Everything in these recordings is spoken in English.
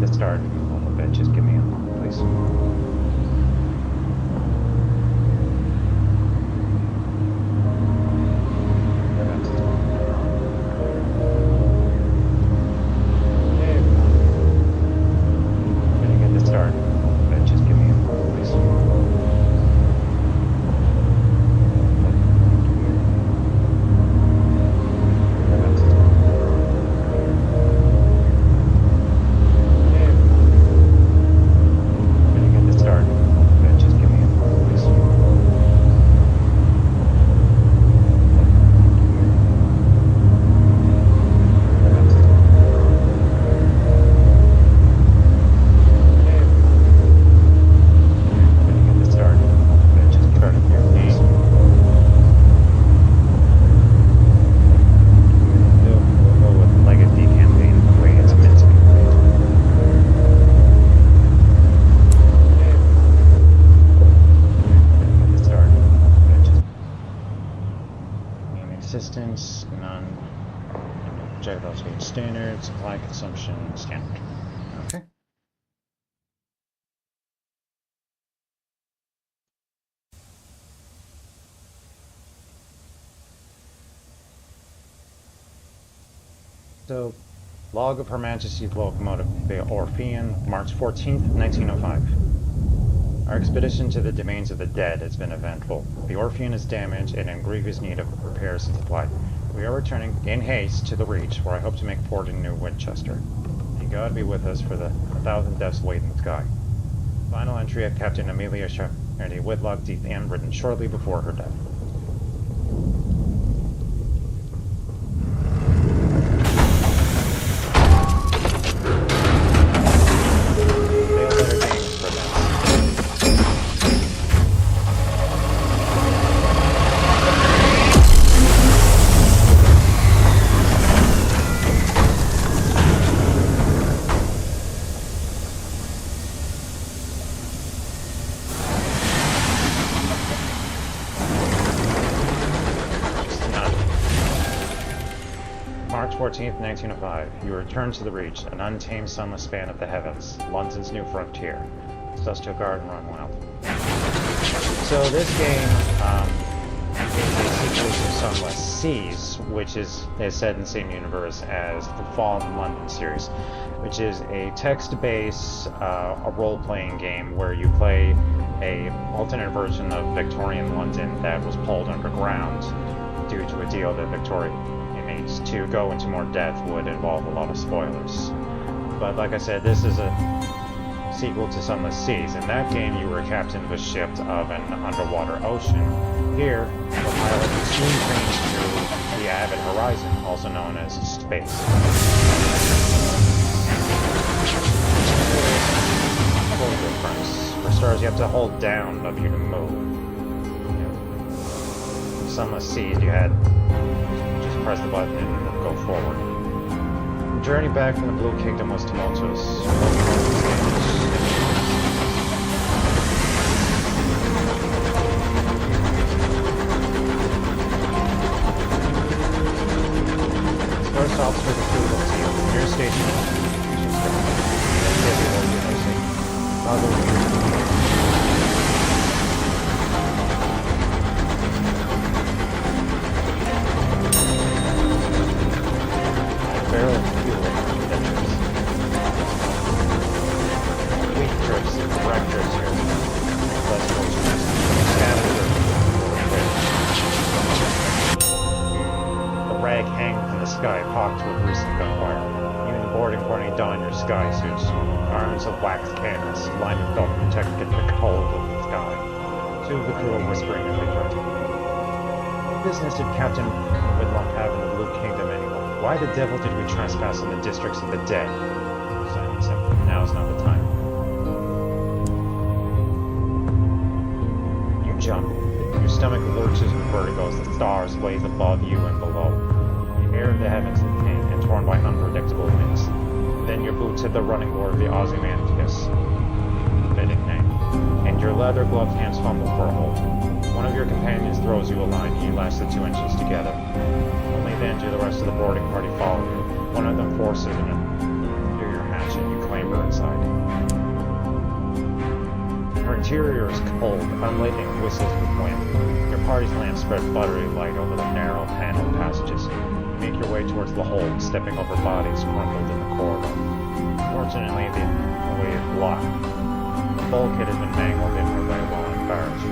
get started in a little bit. Just give me a moment, please. Assistance, none. Projectile speed standard, supply consumption standard. Okay. So, log of Her Majesty's locomotive, the Orphean, March 14th, 1905. Our expedition to the domains of the dead has been eventful. The Orphean is damaged and in grievous need of repairs and supply. We are returning in haste to the Reach, where I hope to make port in New Winchester. May God be with us for the 1,000 deaths wait in the sky. Final entry of Captain Amelia Charity Whitlock D. Ann, written shortly before her death. March 14th, 1905. You return to the Reach, an untamed sunless span of the heavens, London's new frontier. Celestial Garden run wild. So this game is a sequel to Sunless Seas, which is set in the same universe as the Fallen London series, which is a text-based a role-playing game where you play a alternate version of Victorian London that was pulled underground due to a deal that Victoria needs. To go into more depth would involve a lot of spoilers. But like I said, this is a sequel to Sunless Seas. In that game, you were a captain of a ship of an underwater ocean. Here, the pilot soon trains through the avid horizon, also known as space. Couple of difference. For starters, you have to hold down W to move. In Sunless Seas, you had press the button and go forward. The journey back from the Blue Kingdom was tumultuous. First officer of the Frugal Team, near station. Barrel of fuel adventures. Weak trips, direct trips here. Less fortunate. Scavenger. The rag hangs in the sky, pocked with recent gunfire. Even the boarding party don your sky suits. Arms of wax canvas, lined with belt protect get the cold of the sky. Two of the crew are whispering as they drive. What business did Captain Whitlock have in the Blue Kingdom anyway? Why the devil did we trespass in the districts of the dead? Simon said, now is not the time. You jump. Your stomach lurches with vertigo as the stars blaze above you and below. The air of the heavens is thin and torn by unpredictable winds. Then your boots hit the running board of the Ozymandias, fitting name, and your leather-gloved hands fumble for a hold. One of your companions throws you a line, and you lash the 2 inches together. Only then do the rest of the boarding party follow you. One of them forces it through your hatch, and you clamber inside. hold, unlit and whistles with wind. Your party's lamps spread buttery light over the narrow paneled passages. You make your way towards the hold, stepping over bodies crumpled in the corridor. Fortunately, the way is blocked. The bulkhead has been mangled inward by a rolling barrage.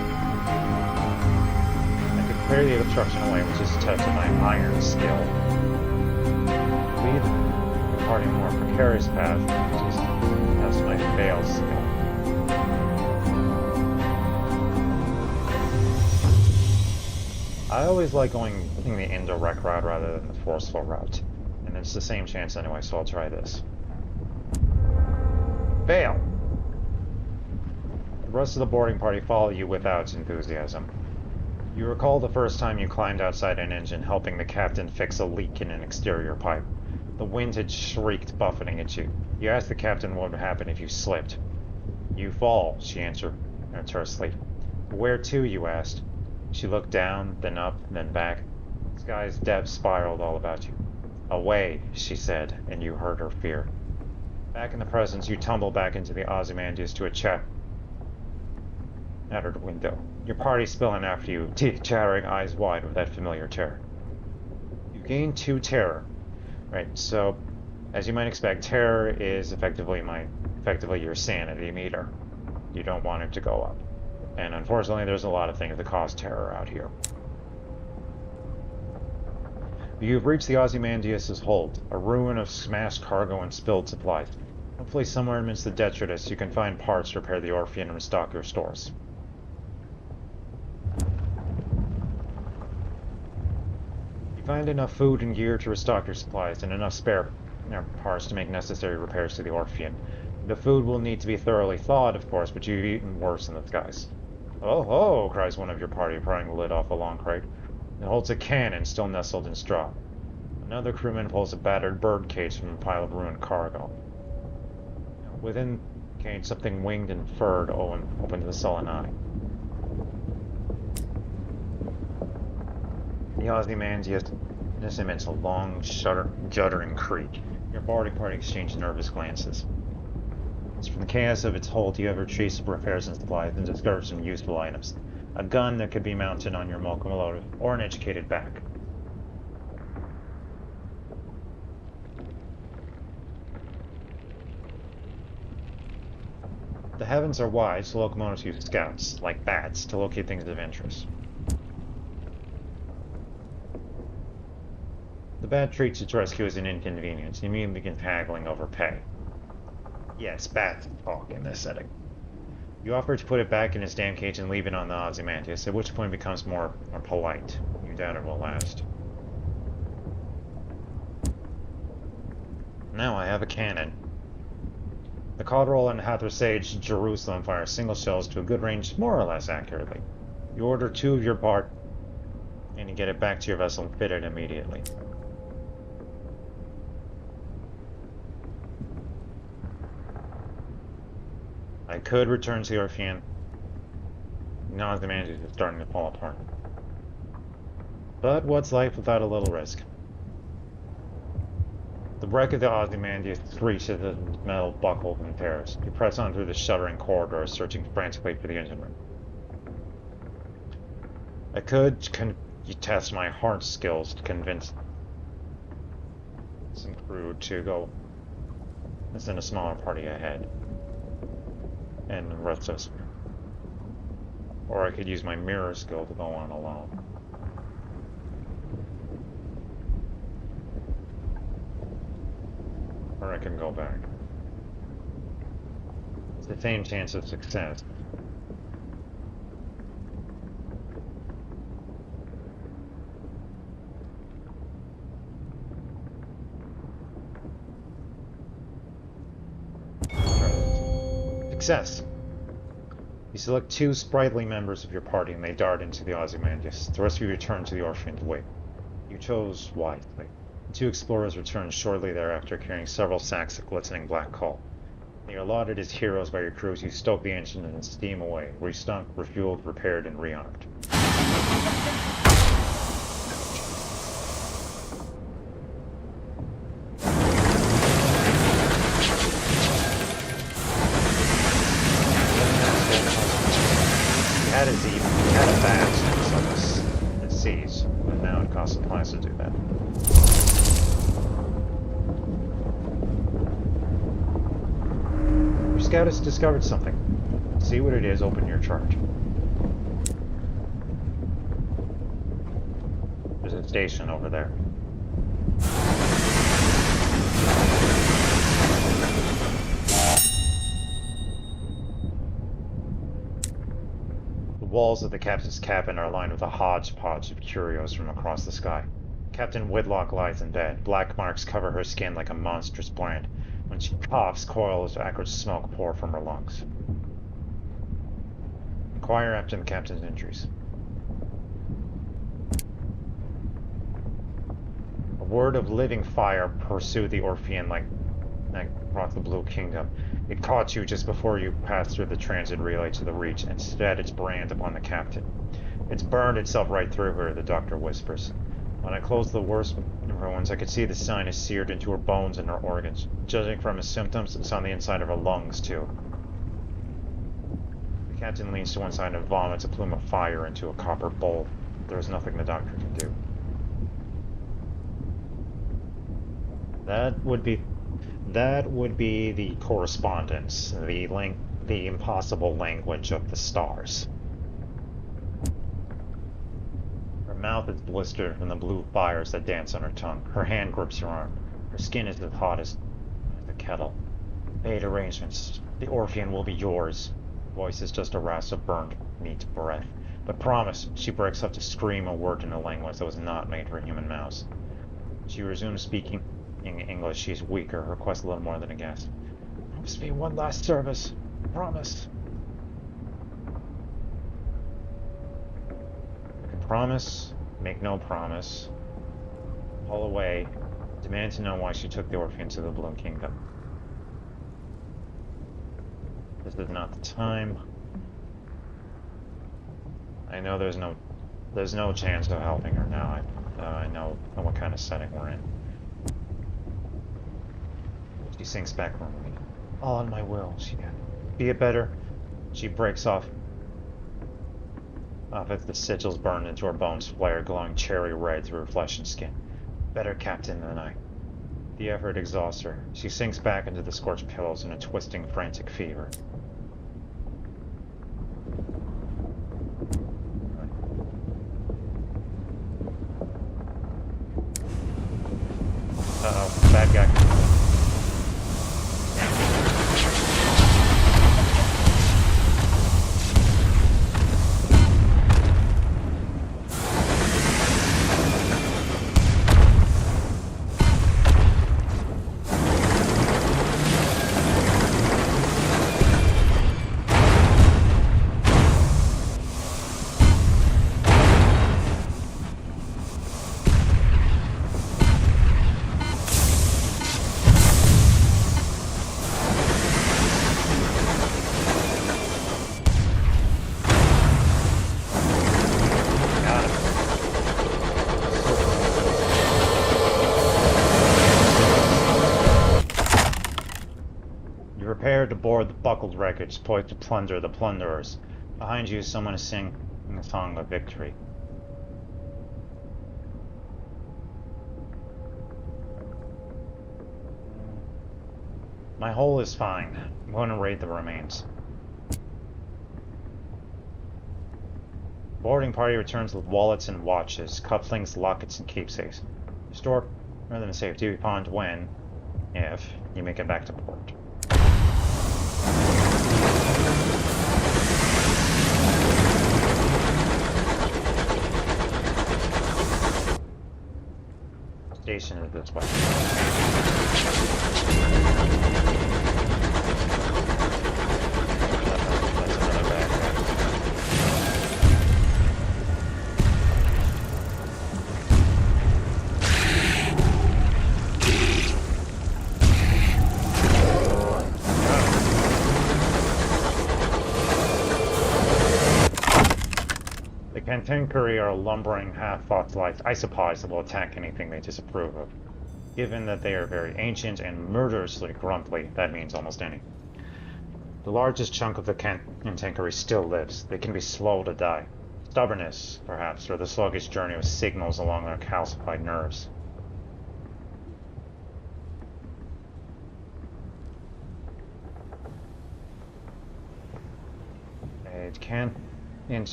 I can clear the obstruction away with just a touch of my iron skill. Lead the party more precarious path, just test my veil skill. I always like going the indirect route rather than the forceful route. And it's the same chance anyway, so I'll try this. Fail! The rest of the boarding party follow you without enthusiasm. You recall the first time you climbed outside an engine, helping the captain fix a leak in an exterior pipe. The wind had shrieked, buffeting at you. You asked the captain what would happen if you slipped. You fall, she answered tersely. Where to, you asked. She looked down, then up, then back. The sky's depths spiraled all about you. Away, she said, and you heard her fear. Back in the presence, you tumble back into the Ozymandias to a shattered window. Your party spilling after you, teeth chattering, eyes wide with that familiar terror. You gain 2 terror. Right, so, as you might expect, terror is effectively your sanity meter. You don't want it to go up. And unfortunately, there's a lot of things that cause terror out here. You've reached the Ozymandias' hold, a ruin of smashed cargo and spilled supplies. Hopefully somewhere amidst the detritus you can find parts to repair the Orpheum and restock your stores. You find enough food and gear to restock your supplies, and enough spare parts to make necessary repairs to the Orpheum. The food will need to be thoroughly thawed, of course, but you've eaten worse than the skies. Oh ho! Cries one of your party, prying the lid off a long crate. It holds a cannon still nestled in straw. Another crewman pulls a battered bird cage from a pile of ruined cargo. Within the cage, something winged and furred opened the sullen eye. The Ozymandias emits a long, juddering creak. Your boarding party exchange nervous glances. As from the chaos of its hold, you have retrieved some repairs and supplies and discovered some useful items. A gun that could be mounted on your locomotive, or an educated back. The heavens are wide, so locomotives use scouts, like bats, to locate things of interest. The bat treats its rescue as an inconvenience, and immediately begins haggling over pay. Yes, bats talk in this setting. You offer to put it back in its damn cage and leave it on the Ozymandias, at which point it becomes more polite. You doubt it will last. Now I have a cannon. The Cotterell and Hathersage Jerusalem fire single shells to a good range more or less accurately. You order 2 of your part, and you get it back to your vessel fitted immediately. I could return to the Orpheum. Now the Ozymandias is starting to fall apart. But what's life without a little risk? The wreck of the Ozymandias screeched as the metal buckled and tears. You press on through the shuddering corridors, searching frantically for the engine room. I could test my heart skills to convince some crew to go send a smaller party ahead. And the rest of us. Or I could use my mirror skill to go on alone. Or I can go back. It's the same chance of success. Success! You select 2 sprightly members of your party and they dart into the Ozymandias. The rest of you return to the Orpheum to wait. You chose wisely. The 2 explorers returned shortly thereafter carrying several sacks of glistening black coal. They are lauded as heroes by your crews who stoke the engine and steam away, restocked, refueled, repaired, and rearmed. scout has discovered something. See what it is, open your charge. There's a station over there. The walls of the captain's cabin are lined with a hodgepodge of curios from across the sky. Captain Whitlock lies in bed. Black marks cover her skin like a monstrous brand. When she coughs, coils of acrid smoke pour from her lungs. Inquire after the captain's injuries. A word of living fire pursued the Orphean like across the Blue Kingdom. It caught you just before you passed through the transit relay to the Reach and set its brand upon the captain. It's burned itself right through her, the doctor whispers. When I closed the worst wounds, I could see the sign is seared into her bones and her organs. Judging from his symptoms, it's on the inside of her lungs, too. The captain leans to one side and vomits a plume of fire into a copper bowl. There's nothing the doctor can do. That would be the correspondence, the impossible language of the stars. Her mouth is blistered from the blue fires that dance on her tongue. Her hand grips your arm. Her skin is as hot as the kettle. Made arrangements. The Orphean will be yours. Voice is just a rasp of burned meat breath. But promise, she breaks up to scream a word in a language that was not made for human mouths. She resumes speaking in English. She's weaker, her quest a little more than a gasp. Promise me one last service. Promise. Promise, make no promise. Haul away. Demand to know why she took the Orphean to the Blue Kingdom. This is not the time. I know there's no chance of helping her now. I know what kind of setting we're in. She sinks back firmly. All in my will, she added. Be it better. She breaks off as the sigils burned into her bones, flare glowing cherry red through her flesh and skin. Better captain than I. The effort exhausts her. She sinks back into the scorched pillows in a twisting, frantic fever. Uh-oh, bad guy. Prepare to board the buckled wreckage, poised to plunder the plunderers. Behind you, someone is singing a song of victory. My hull is fine. I'm going to raid the remains. Boarding party returns with wallets and watches, cufflinks, lockets, and keepsakes. Store rather than safety be pawned when, if, you make it back to port. Station is this way. That's another bag. The Cantenkuri are lumbering, half-fossilized isopods that will attack anything they disapprove of. Given that they are very ancient and murderously grumpy, that means almost anything. The largest chunk of the Cantenkuri still lives. They can be slow to die. Stubbornness, perhaps, or the sluggish journey of signals along their calcified nerves. And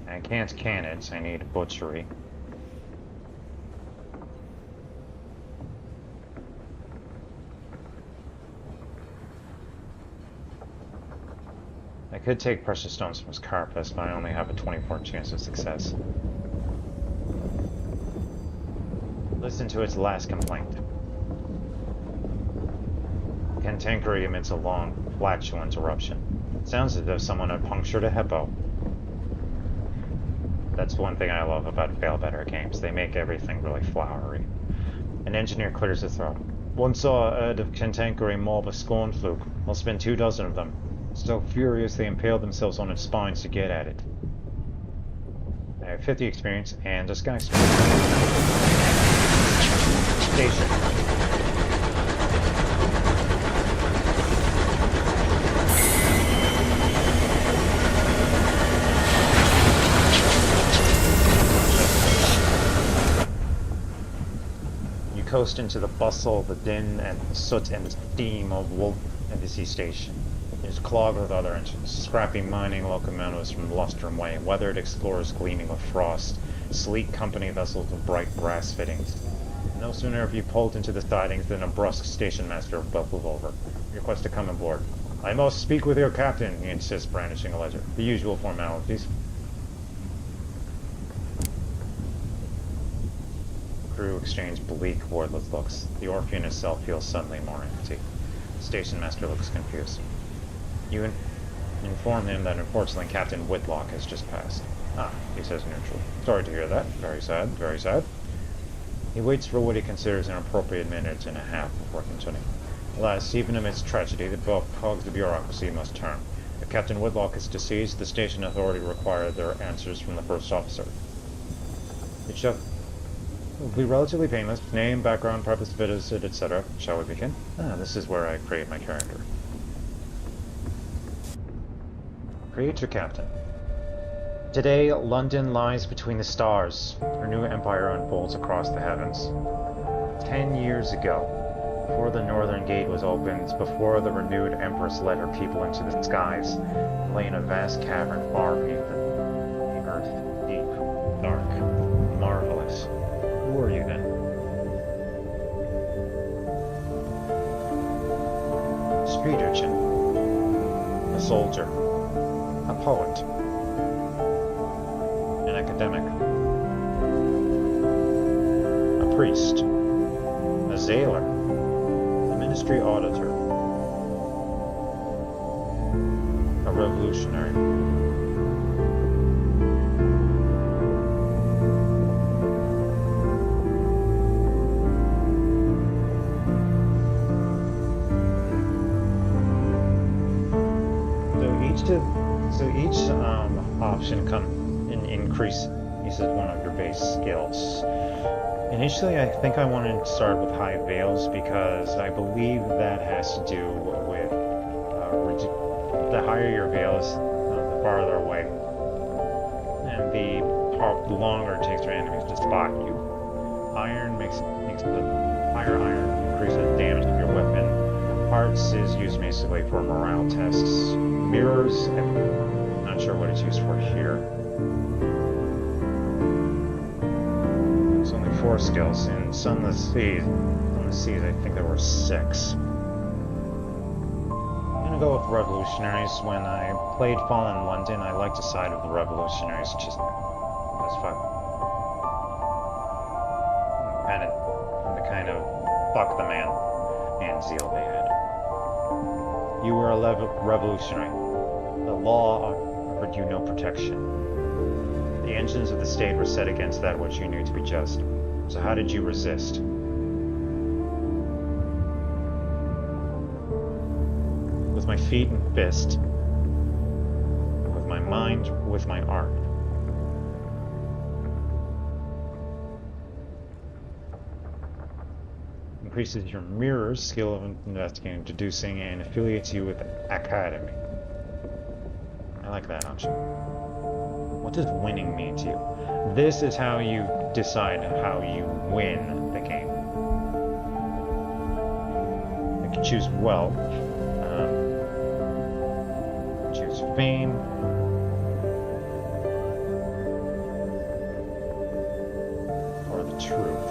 I can't can it. I need butchery. I could take precious stones from his carapace, but I only have a 24% chance of success. Listen to its last complaint. Cantankerous emits a long, flatulent eruption. It sounds as if someone had punctured a hippo. That's one thing I love about fail-better games. They make everything really flowery. An engineer clears his throat. Once saw a herd of cantankerous mob a scornfluke. I'll spend 24 of them. So furious they impaled themselves on its spines to get at it. I have 50 experience and a sky strike. Station. You coast into the bustle, the din, and the soot and the steam of Wolf Embassy Station. It is clogged with other engines, scrappy mining locomotives from Lustrum Way, weathered explorers gleaming with frost, sleek company vessels with bright brass fittings. No sooner have you pulled into the sidings than a brusque station master bubbles over. Request to come aboard. I must speak with your captain, he insists, brandishing a ledger. The usual formalities. Crew exchange bleak, wordless looks. The Orpheum itself feels suddenly more empty. The station master looks confused. You inform him that unfortunately Captain Whitlock has just passed. Ah, he says neutrally. Sorry to hear that. Very sad, very sad. He waits for what he considers an appropriate minute and a half before continuing. Alas, even amidst tragedy, the cogs of bureaucracy must turn. If Captain Whitlock is deceased, the station authority require their answers from the first officer. It will be relatively painless. Name, background, purpose, visit, etc. Shall we begin? Ah, this is where I create my character. Create your captain. Today, London lies between the stars. Her new empire unfolds across the heavens. 10 years ago, before the Northern Gate was opened, before the renewed Empress led her people into the skies, lay in a vast cavern far beneath the earth, deep, dark, marvelous. Who were you then? Street urchin. A soldier. A poet. An academic. A priest. A sailor. A ministry auditor. A revolutionary. So each option increases one of your base skills. Initially, I think I wanted to start with high veils because I believe that has to do with the higher your veils, the farther away, and the longer it takes for enemies to spot you. Iron makes the higher iron increases damage of your weapon. Hearts is used basically for morale tests. Mirrors, I'm not sure what it's used for here. There's only 4 skills. In Sunless Seas, I think there were 6. I'm gonna go with revolutionaries. When I played Fallen London, I liked the side of the revolutionaries just as fun. And the kind of fuck the man and zeal they had. You were a revolutionary. The law offered you no protection. The engines of the state were set against that which you knew to be just. So how did you resist? With my feet and fist. With my mind, with my art. Increases your mirror's skill of investigating, deducing, and affiliates you with the academy. I like that option. What does winning mean to you? This is how you decide how you win the game. I can choose wealth. Choose fame. Or the truth.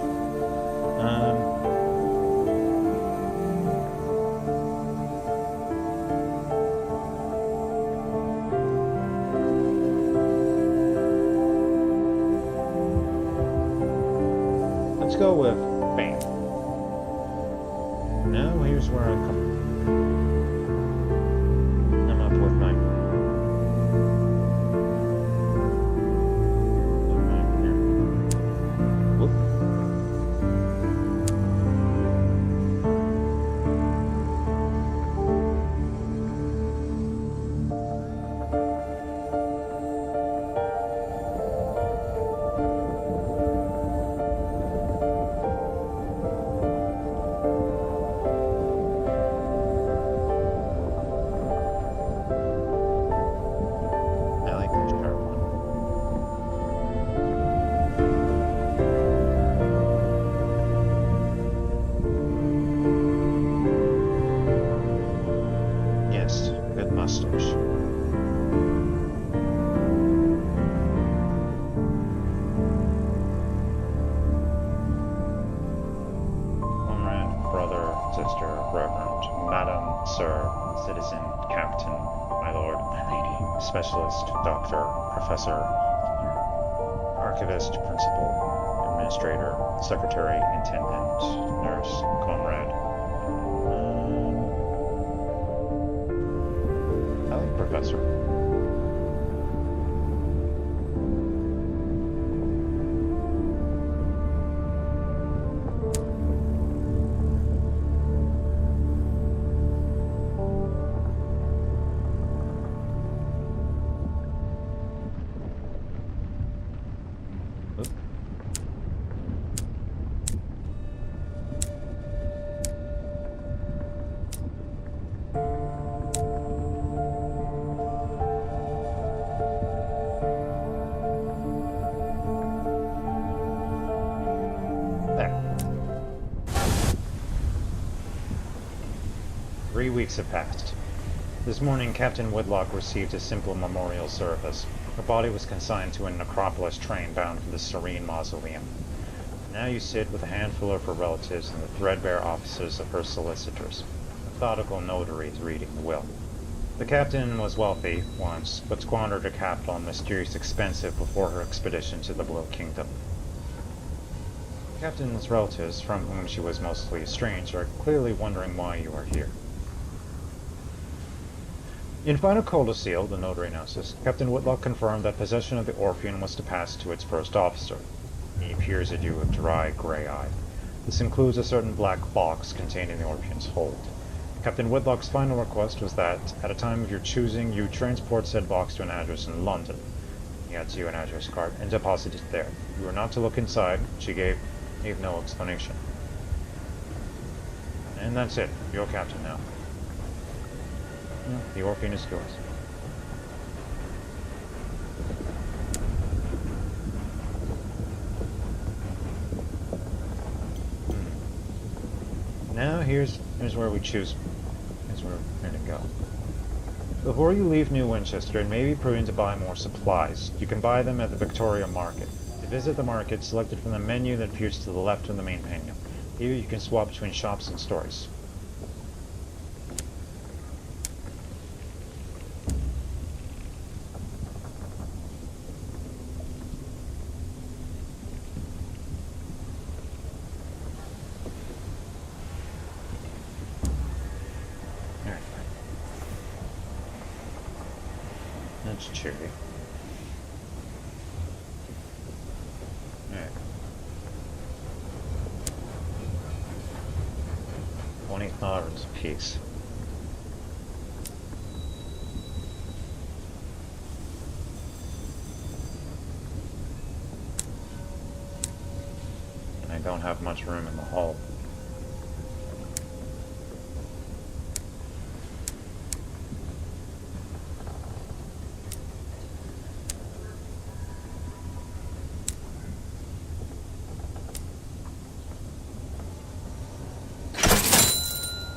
Let's go with fame. Now here's where I come. I'm up with my. Whoop. I like the sharp one. Yes, good mustache. Comrade, brother, sister, reverend, madam, sir, citizen, captain, my lord, my lady, specialist, doctor, professor, archivist, principal, administrator, secretary, intendant, nurse, comrade. I like professor. Oop. There. 3 weeks have passed. This morning, Captain Whitlock received a simple memorial service. Her body was consigned to a necropolis train bound for the Serene Mausoleum. Now you sit with a handful of her relatives in the threadbare offices of her solicitors, methodical notaries reading the will. The captain was wealthy once, but squandered her capital on mysterious expenses before her expedition to the Blue Kingdom. The captain's relatives, from whom she was mostly estranged, are clearly wondering why you are here. In final codicil, the notary announces, Captain Whitlock confirmed that possession of the Orpheum was to pass to its first officer. He peers at you with dry, gray eye. This includes a certain black box containing the Orpheum's hold. Captain Whitlock's final request was that, at a time of your choosing, you transport said box to an address in London. He hands you an address card and deposit it there. You are not to look inside. She gave no explanation. And that's it. You're captain now. The Orpheum is yours. Now here's where we choose. Here's where we're going to go. Before you leave New Winchester, it may be prudent to buy more supplies. You can buy them at the Victoria Market. To visit the market, select it from the menu that appears to the left of the main menu. Here you can swap between shops and stores. That's cheery. Alright. 20 dollars a piece. And I don't have much room in the hull.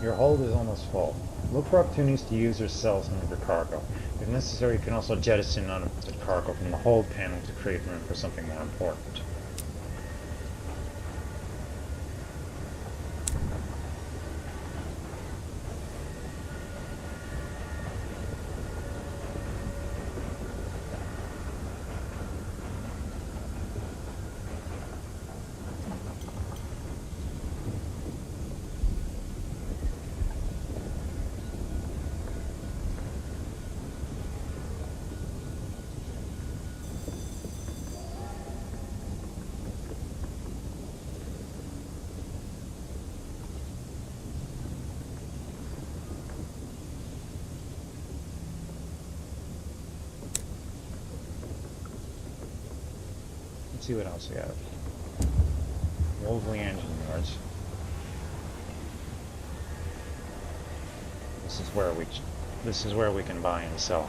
Your hold is almost full. Look for opportunities to use or sell some of your cargo. If necessary, you can also jettison unwanted cargo from the hold panel to create room for something more important. Let's see what else we have. Wolverine engine yards. This is where we can buy and sell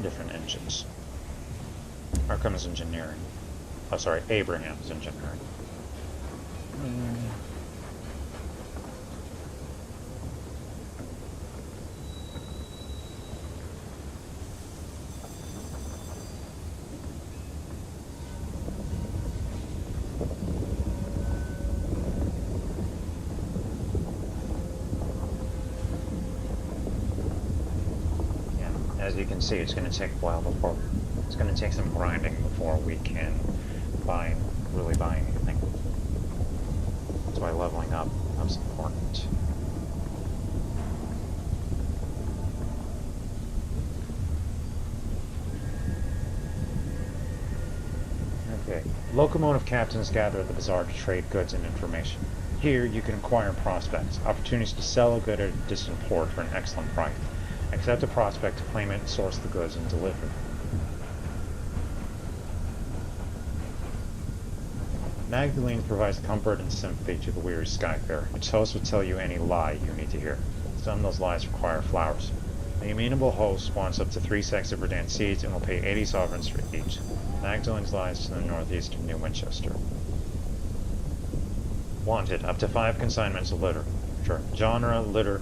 different engines. Arkham's engineering. Oh, sorry, Abraham's engineering. As you can see, it's going to take a while before, it's going to take some grinding before we can really buy anything. That's why leveling up becomes important. Okay, locomotive captains gather at the bazaar to trade goods and information. Here, you can acquire prospects, opportunities to sell a good at a distant port for an excellent price. Accept a prospect to claim it, source the goods, and deliver. Magdalene provides comfort and sympathy to the weary skyfarer. Its host will tell you any lie you need to hear. Some of those lies require flowers. The amenable host wants up to 3 sacks of verdant seeds and will pay 80 sovereigns for each. Magdalene's lies to the northeast of New Winchester. Wanted, up to 5 consignments of literature. Genre, literary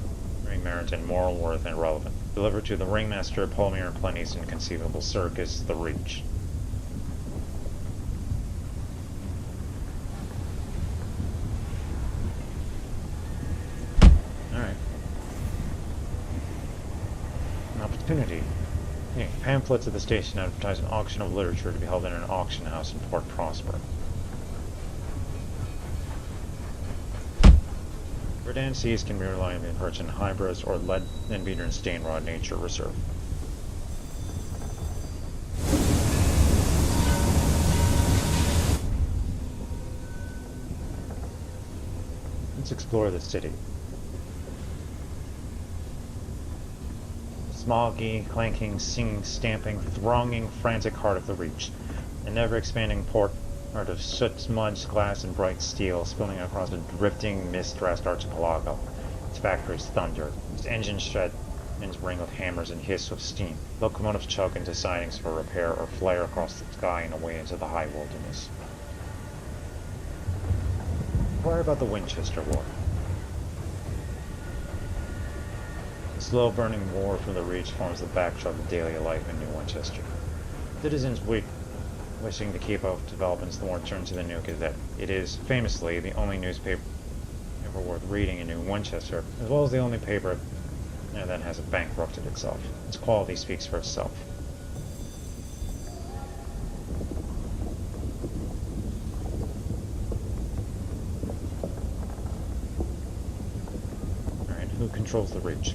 merit, and moral worth and relevant. Delivered to the ringmaster, Palmier Plenty's inconceivable circus, The Reach. Alright. An opportunity. Yeah, pamphlets at the station advertise an auction of literature to be held in an auction house in Port Prosper. Verdant seeds can be reliably purchased in hybrids or lead and beater and stain rod nature reserve. Let's explore the city. Smoggy, clanking, singing, stamping, thronging, frantic heart of the Reach. An ever-expanding port of soot, smudge, glass, and bright steel spilling across a drifting, mist-dressed archipelago. Its factories thunder. Its engines shed and ring with hammers and hiss with steam. Locomotives choke into sidings for repair or flare across the sky and away into the high wilderness. Inquire about the Winchester War. The slow-burning war for the Reach forms the backdrop of daily life in New Winchester. Citizens wishing to keep up with developments, the war turn to the New Gazette. It is, famously, the only newspaper worth reading in New Winchester, as well as the only paper that hasn't bankrupted itself. Its quality speaks for itself. Alright, who controls the Reach?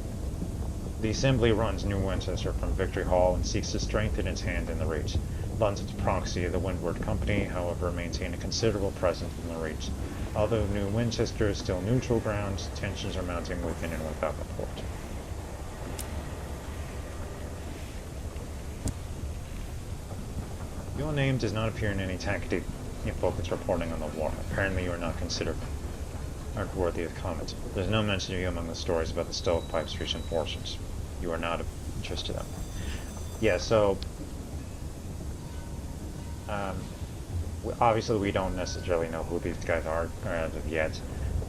The Assembly runs New Winchester from Victory Hall and seeks to strengthen its hand in the Reach. London's proxy, the Windward Company, however, maintain a considerable presence in the Reach. Although New Winchester is still neutral ground, tensions are mounting within and without the port. Your name does not appear in any tactic focused reporting on the war. Apparently you are not considered worthy of comment. There's no mention of you among the stories about the stovepipes reaching fortunes. You are not of interest to them. Yeah, so obviously we don't necessarily know who these guys are as of yet,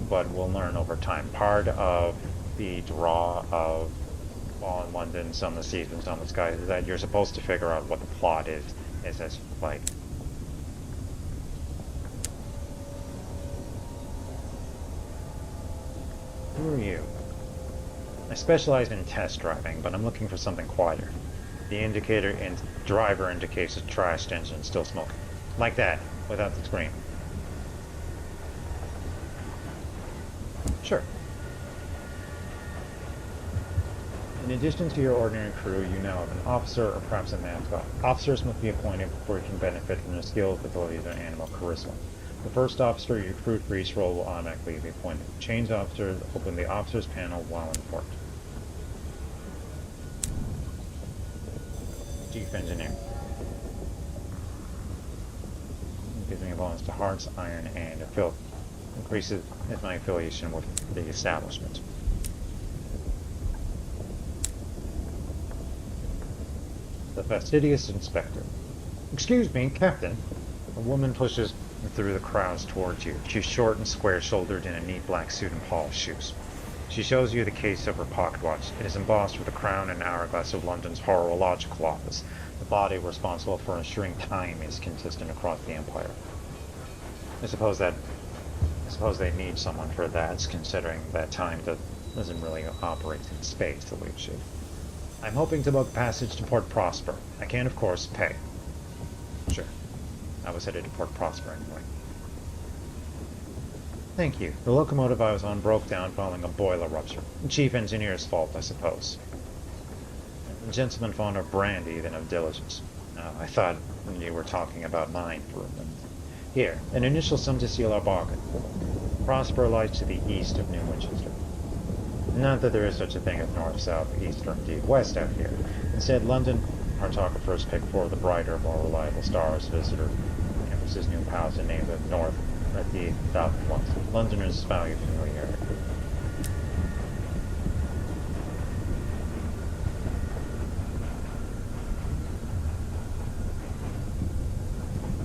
but we'll learn over time. Part of the draw of Fall in London, Sunless Seasons, Sunless Skies is that you're supposed to figure out what the plot is as you play. Who are you? I specialize in test driving, but I'm looking for something quieter. The indicator and driver indicates a trashed engine still smoking. Like that, without the scream. Sure. In addition to your ordinary crew, you now have an officer or perhaps a mascot. Officers must be appointed before you can benefit from their skills, abilities, or animal charisma. The first officer you recruit for each role will automatically be appointed. Change officers, open the officers panel while in port. Chief Engineer. Gives me a bonus to hearts, iron, and filth. Increases my affiliation with the establishment. The fastidious inspector. Excuse me, Captain. A woman pushes through the crowds towards you. She's short and square-shouldered in a neat black suit and polished shoes. She shows you the case of her pocket watch. It is embossed with the crown and hourglass of London's horological office, the body responsible for ensuring time is consistent across the empire. I suppose they need someone for that, considering that time doesn't really operate in space the way it should. I'm hoping to book passage to Port Prosper. I can, of course, pay. Sure. I was headed to Port Prosper anyway. Thank you. The locomotive I was on broke down following a boiler rupture. The chief engineer's fault, I suppose. A gentleman fonder of brandy than of diligence. I thought you were talking about mine for a minute. Here, an initial sum to seal our bargain. Prosper lies to the east of New Winchester. Not that there is such a thing as north, south, east, or indeed west out here. Instead, London, cartographers pick four of the brighter, more reliable stars. Visitor emphasis new pals and name the north at the south once. Londoners value familiarity.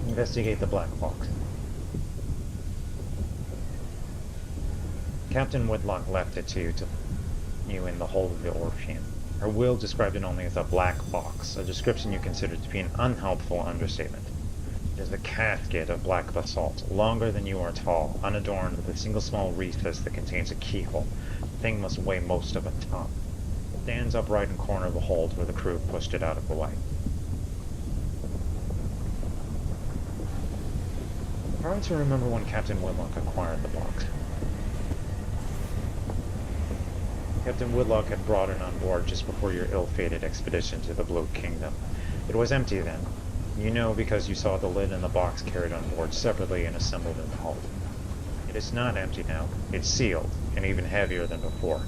Investigate the black box. Captain Woodlock left it to you in the hold of the Orpheum. Her will described it only as a black box, a description you considered to be an unhelpful understatement. It is a casket of black basalt, longer than you are tall, unadorned with a single small recess that contains a keyhole. The thing must weigh most of a ton. It stands upright in the corner of the hold where the crew pushed it out of the way. Hard to remember when Captain Woodlock acquired the box. Captain Woodlock had brought it on board just before your ill-fated expedition to the Blue Kingdom. It was empty then. You know because you saw the lid and the box carried on board separately and assembled in the hold. It is not empty now. It's sealed, and even heavier than before.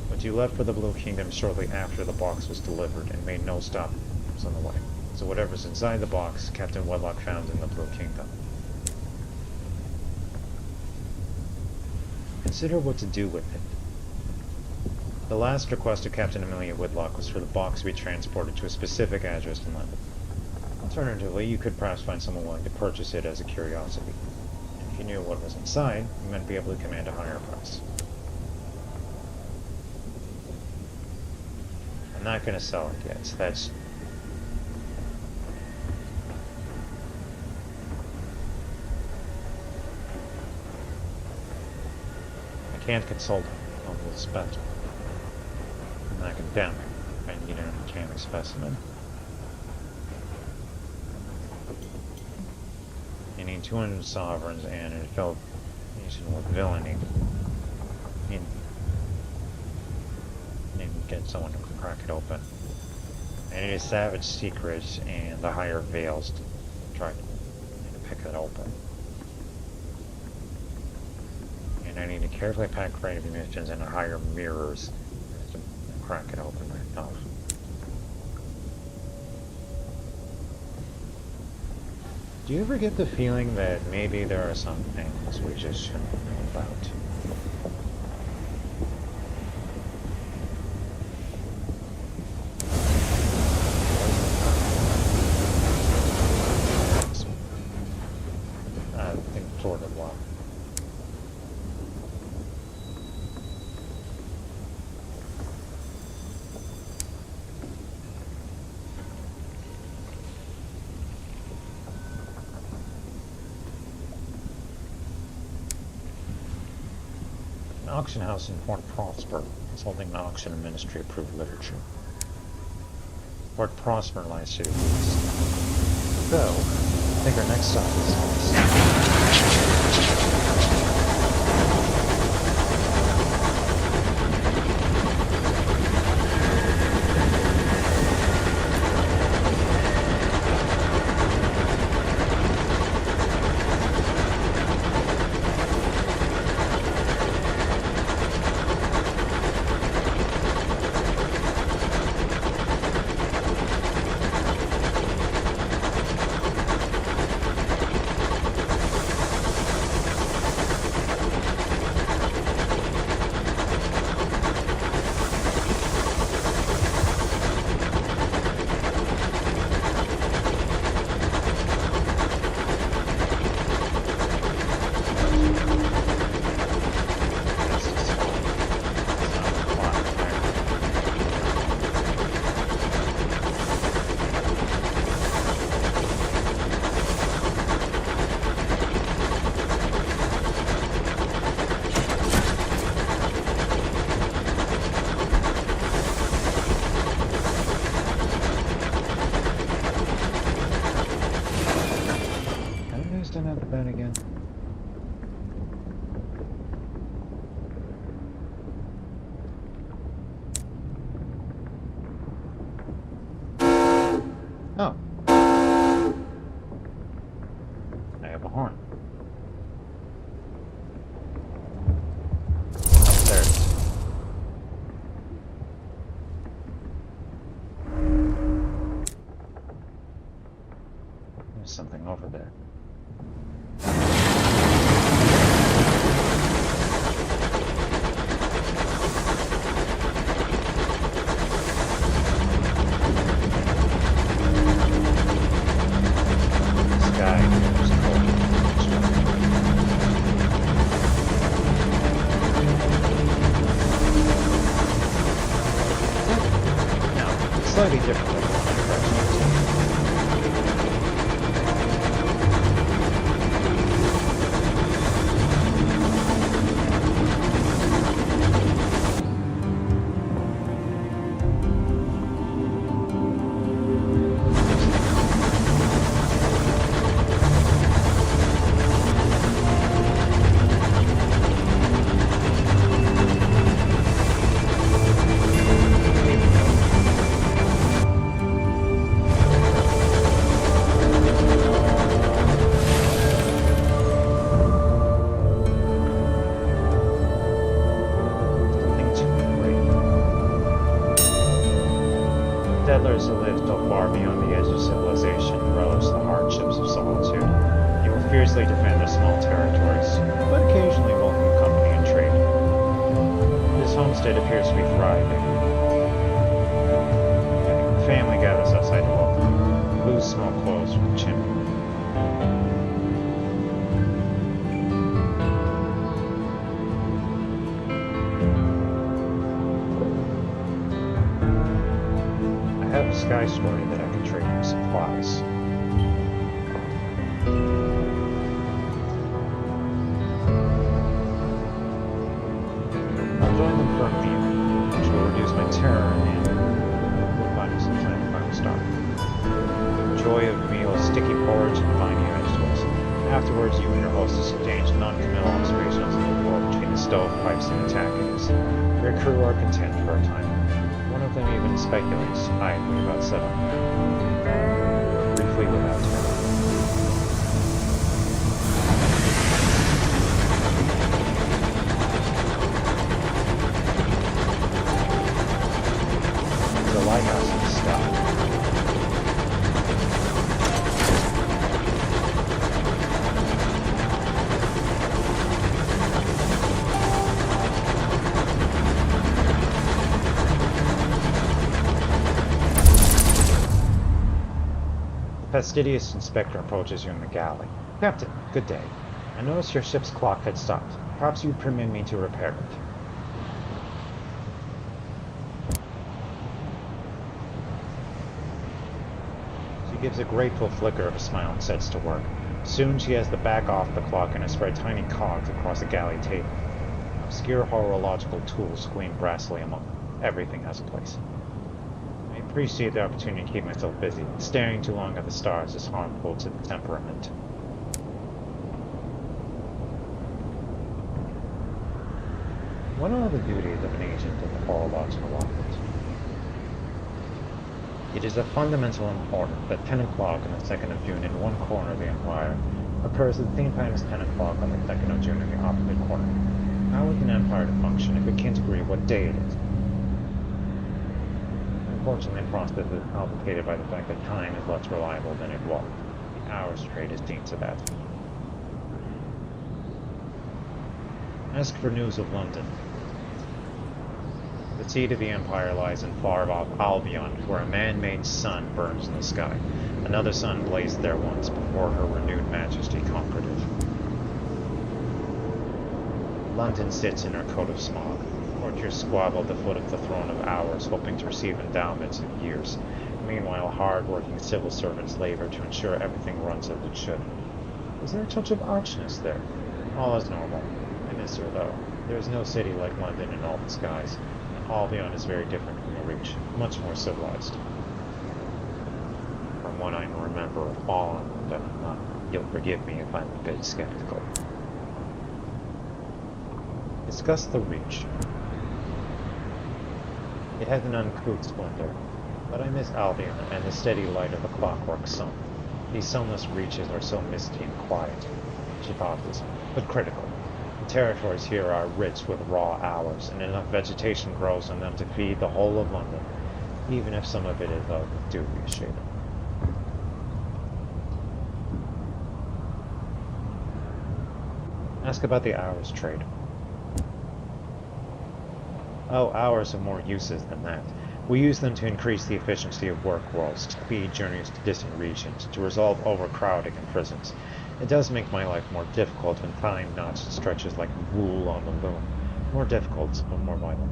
But you left for the Blue Kingdom shortly after the box was delivered and made no stops on the way. So whatever's inside the box, Captain Woodlock found in the Blue Kingdom. Consider what to do with it. The last request of Captain Amelia Woodlock was for the box to be transported to a specific address in London. Alternatively, you could perhaps find someone willing to purchase it as a curiosity. And if you knew what was inside, you might be able to command a higher price. I'm not going to sell it yet, so that's... I can't consult on the specimen. I'm an academic. I need an academic specimen. You need 200 sovereigns and an affiliation with villainy. You need to get someone who can crack it open. I need a savage secret and the higher veils to try to pick it open. And I need a carefully packed crate of munitions and a higher mirrors to crack it open myself. Do you ever get the feeling that maybe there are some things we just shouldn't know about? I think sort of well. auction house in Port Prosper is holding an auction of ministry-approved literature. Port Prosper lies to the east. So, I think our next stop is again. Oh. I have a horn. Oh, there it is. There's something over there. Slightly different than the settlers who live so far beyond the edge of civilization relish the hardships of solitude. They will fiercely defend their small territories, but occasionally welcome company and trade. This homestead appears to be thriving. The family gathers outside to welcome. Blue smoke coils from the chimney. I have a sky story that I can trade for supplies. I'll join them for a meal, which will reduce my terror and we'll find some time to find a star. The joy of the meal is sticky porridge and viney vegetables. Afterwards, you and your hostess exchange non-committal observations of the war between the stovepipes and the tactics. Your crew are content for a time. One of them even speculates idly about settling. Briefly without terror. The lighthouse in the sky. The fastidious inspector approaches you in the galley. Captain, good day. I noticed your ship's clock had stopped. Perhaps you'd permit me to repair it. She gives a grateful flicker of a smile and sets to work. Soon she has the back off the clock and has spread tiny cogs across the galley table. Obscure horological tools gleam brassily among them. Everything has a place. I appreciate the opportunity to keep myself busy. Staring too long at the stars is harmful to the temperament. What are the duties of an agent in the horological office? It is of fundamental importance that 10 o'clock on the 2nd of June in one corner of the Empire occurs at the same time as 10 o'clock on the 2nd of June in the opposite corner. How is an empire to function if it can't agree what day it is? Unfortunately, the process is complicated by the fact that time is less reliable than it was. The hours trade is seen to that. Ask for news of London. The seat of the Empire lies in far-off Albion, where a man-made sun burns in the sky. Another sun blazed there once before her renewed majesty conquered it. London sits in her coat of smog. Courtiers squabble at the foot of the throne of hours, hoping to receive endowments of years. Meanwhile, hard-working civil servants labor to ensure everything runs as it should. Is there a touch of archness there? All is normal. I miss her, though. There is no city like London in all the skies. Albion is very different from the Reach, much more civilized. From what I remember of all on London, you'll forgive me if I'm a bit skeptical. Discuss the Reach. It has an uncouth splendor, but I miss Albion and the steady light of the clockwork sun. These sunless reaches are so misty and quiet, she pauses, but critical. The territories here are rich with raw hours, and enough vegetation grows on them to feed the whole of London, even if some of it is of dubious shape. Ask about the hours trade. Oh, hours have more uses than that. We use them to increase the efficiency of work worlds, to speed journeys to distant regions, to resolve overcrowding in prisons. It does make my life more difficult when time notched stretches like wool on the loom. More difficult, but more vital.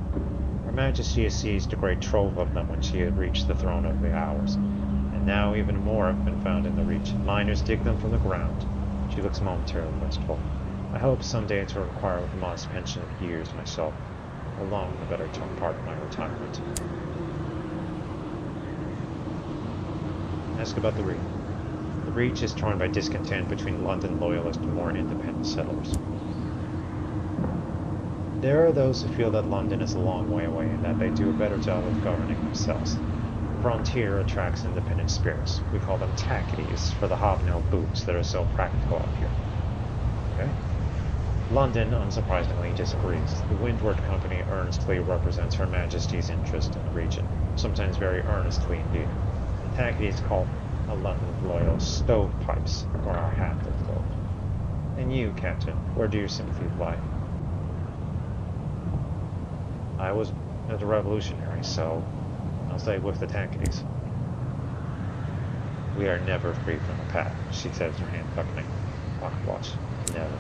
Her Majesty has seized a great trove of them when she had reached the throne of the hours. And now even more have been found in the Reach. Miners dig them from the ground. She looks momentarily wistful. I hope someday to acquire a modest pension of years myself, along the better part of my retirement. Ask about the Reach. The Reach is torn by discontent between London loyalists and more independent settlers. There are those who feel that London is a long way away and that they do a better job of governing themselves. The frontier attracts independent spirits. We call them tackities for the hobnail boots that are so practical up here. Okay? London, unsurprisingly, disagrees. The Windward Company earnestly represents Her Majesty's interest in the region, sometimes very earnestly indeed. The tackities call a London loyal stovepipes, or our half of stove. And you, Captain, where do your sympathies lie? I was a revolutionary, so I'll say with the tackities. We are never free from the path, she says, her hand beckoning. Pocket watch. Never.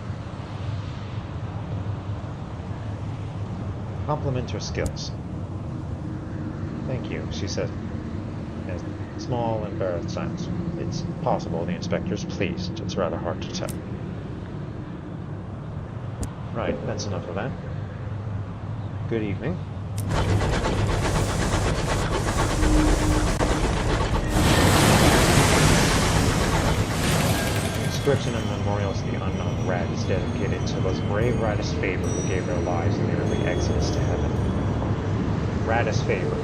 Compliment her skills. Thank you, she said. As small, embarrassed silence. It's possible the inspector's pleased. It's rather hard to tell. Right, that's enough of that. Good evening. Inscription and memorials to the unknown rat is dedicated to those brave Ratus Faber who gave their lives in the early exodus to heaven. Ratus Faber.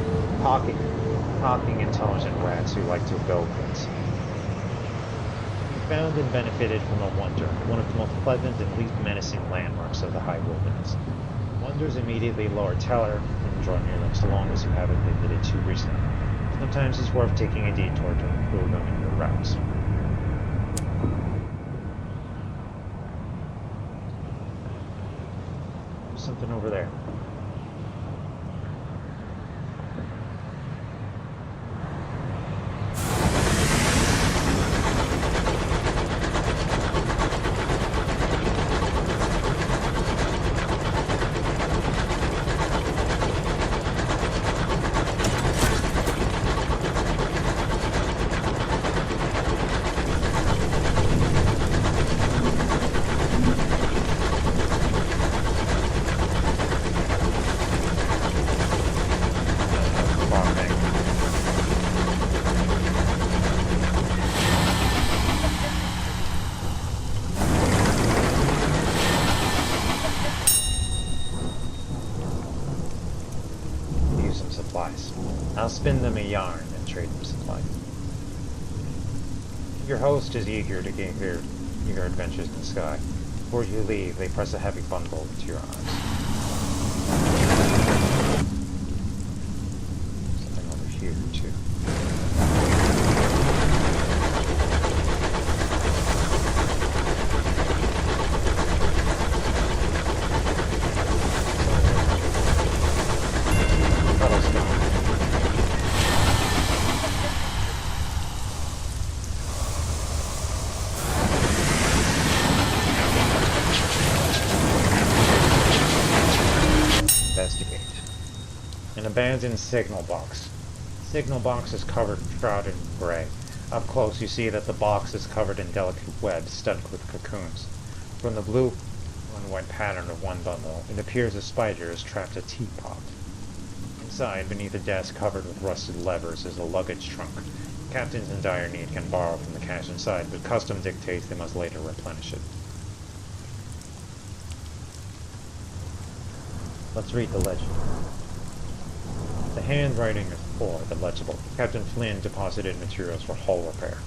Talking, intelligent rats who like to build things. He found and benefited from a wonder, one of the most pleasant and least menacing landmarks of the high wilderness. Wonders immediately lower terror and draw near them so long as you haven't visited too recently. Sometimes it's worth taking a detour to include them in your routes. There's something over there. I'll spin them a yarn and trade them supplies. Your host is eager to hear your adventures in the sky. Before you leave, they press a heavy bundle into your arms. Something over here, too. An abandoned signal box. The signal box is shrouded in gray. Up close you see that the box is covered in delicate webs studded with cocoons. From the blue and white pattern of one bundle, it appears a spider has trapped a teapot. Inside, beneath a desk covered with rusted levers, is a luggage trunk. Captains in dire need can borrow from the cash inside, but custom dictates they must later replenish it. Let's read the legend. The handwriting is poor but legible. Captain Flynn deposited materials for hull repair.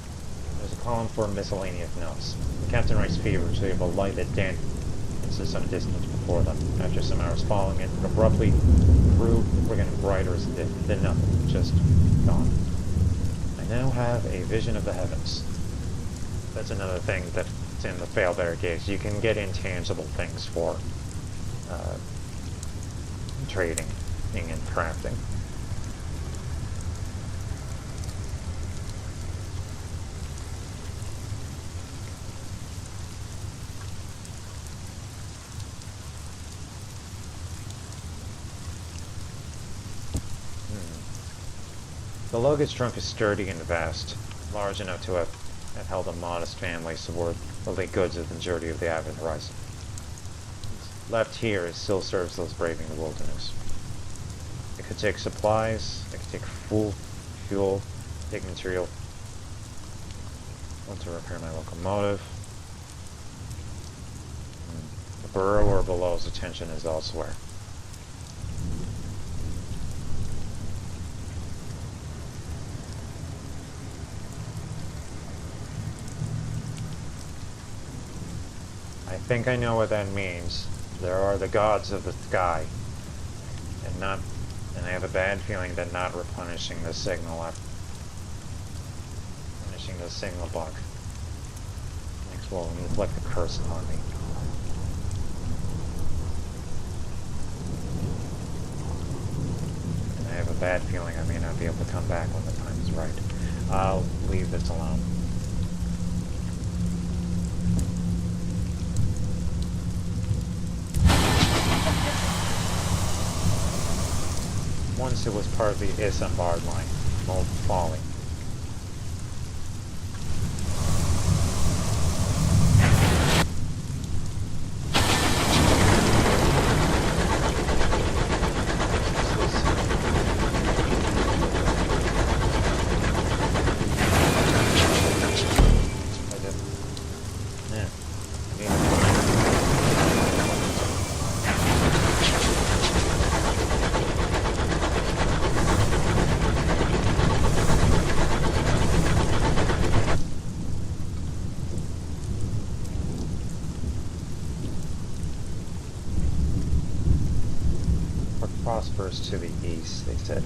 There's a column for miscellaneous notes. The captain writes feverishly of a light that dances some distance before them. After some hours following it, abruptly grew getting brighter as if than nothing, just gone. I now have a vision of the heavens. That's another thing that's in the Failbearer games. You can get intangible things for trading and crafting. The luggage trunk is sturdy and vast, large enough to have held a modest family aboard the goods of the majority of the avid horizon. Left here, it still serves those braving the wilderness. It could take supplies, it could take fuel, take material. Want to repair my locomotive. The burrower below's attention is elsewhere. I think I know what that means. There are the gods of the sky, and I have a bad feeling that not replenishing the signal box will inflict a curse upon me. And I have a bad feeling I may not be able to come back when the time is right. I'll leave this alone. Once it was part of the Isambard line, Mold Folly. Prosperous to the east, they said.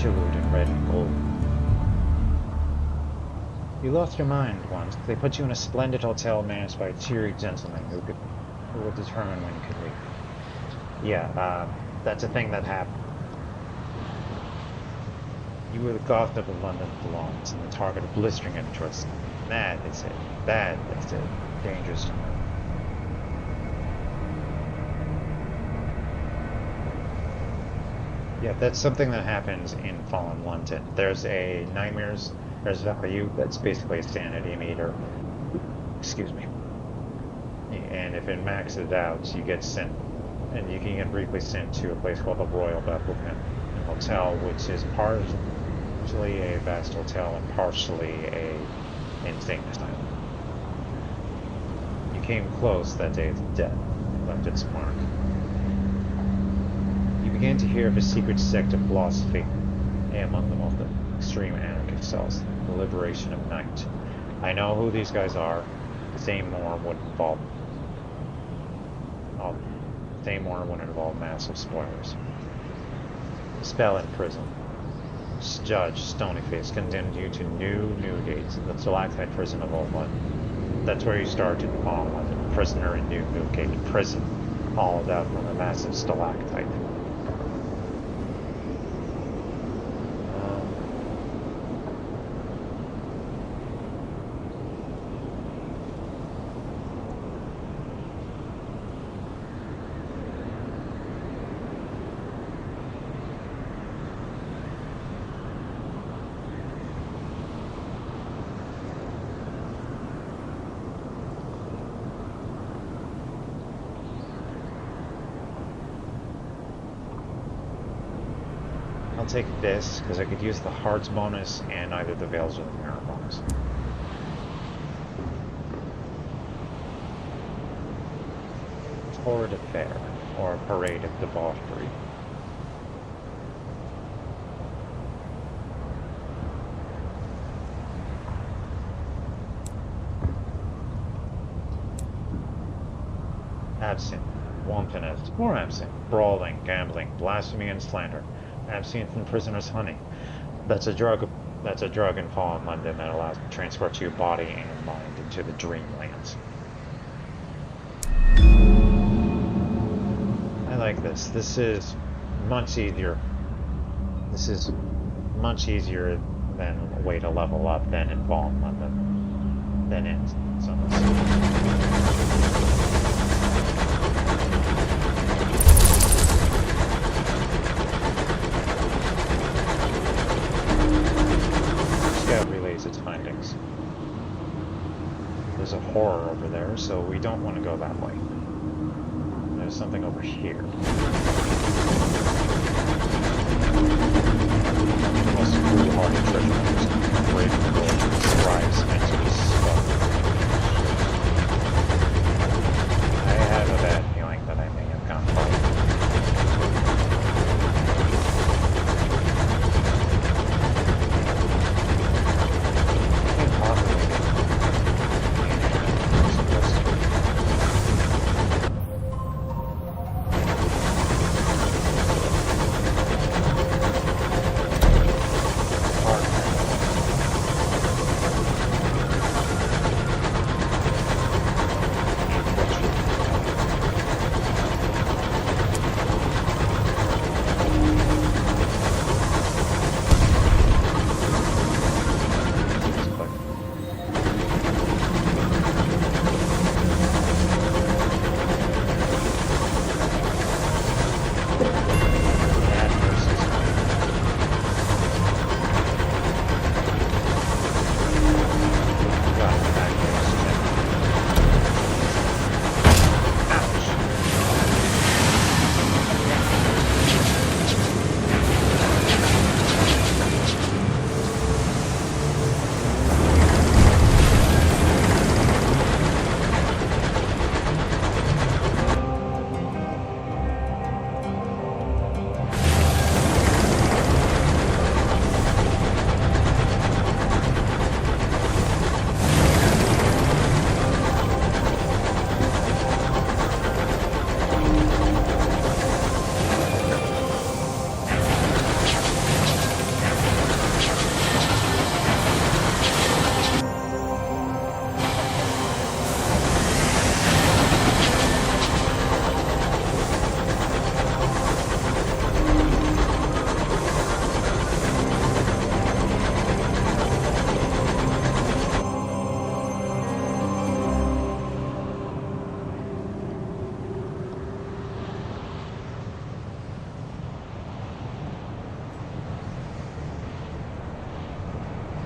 Interlude in red and gold. You lost your mind once. They put you in a splendid hotel managed by a cheery gentleman who will determine when you could leave. Yeah, that's a thing that happened. You were the gossip of London belongs and the target of blistering interests. Mad, they said. Bad, they said. Dangerous to know. Yeah, that's something that happens in Fallen London. There's a nightmares, there's value that's basically a sanity meter. Excuse me. And if it maxes out, you get sent, and you can get briefly sent to a place called the Royal Bethlehem Hotel, which is partially a vast hotel and partially a insane asylum. You came close that day to death, left its mark. You began to hear of a secret sect of philosophy, and among them all the extreme anarchist cells, the liberation of night. I know who these guys are. Say more would involve massive spoilers. Spell in prison. Judge Stonyface condemned you to Newgate, the stalactite prison of Old London. That's where you started in Fallen London, prisoner in Newgate prison, hauled out from a massive stalactite. I'll take this, because I could use the hearts bonus and either the veils or the mirror bonus. Horrid affair, or a parade of debauchery. Absinthe, wantonness, more absinthe, brawling, gambling, blasphemy, and slander. Absinthe and prisoner's honey. That's a drug in Fallen London that allows you to transport your body and mind into the dreamlands. I like this. This is much easier. This is much easier than a way to level up than in Fallen London. Than in Sunless. Its findings. There's a horror over there, so we don't want to go that way. There's something over here. The most foolhardy treasure hunters brave the world strives into this spell. I have a bad feeling that I may have gone far.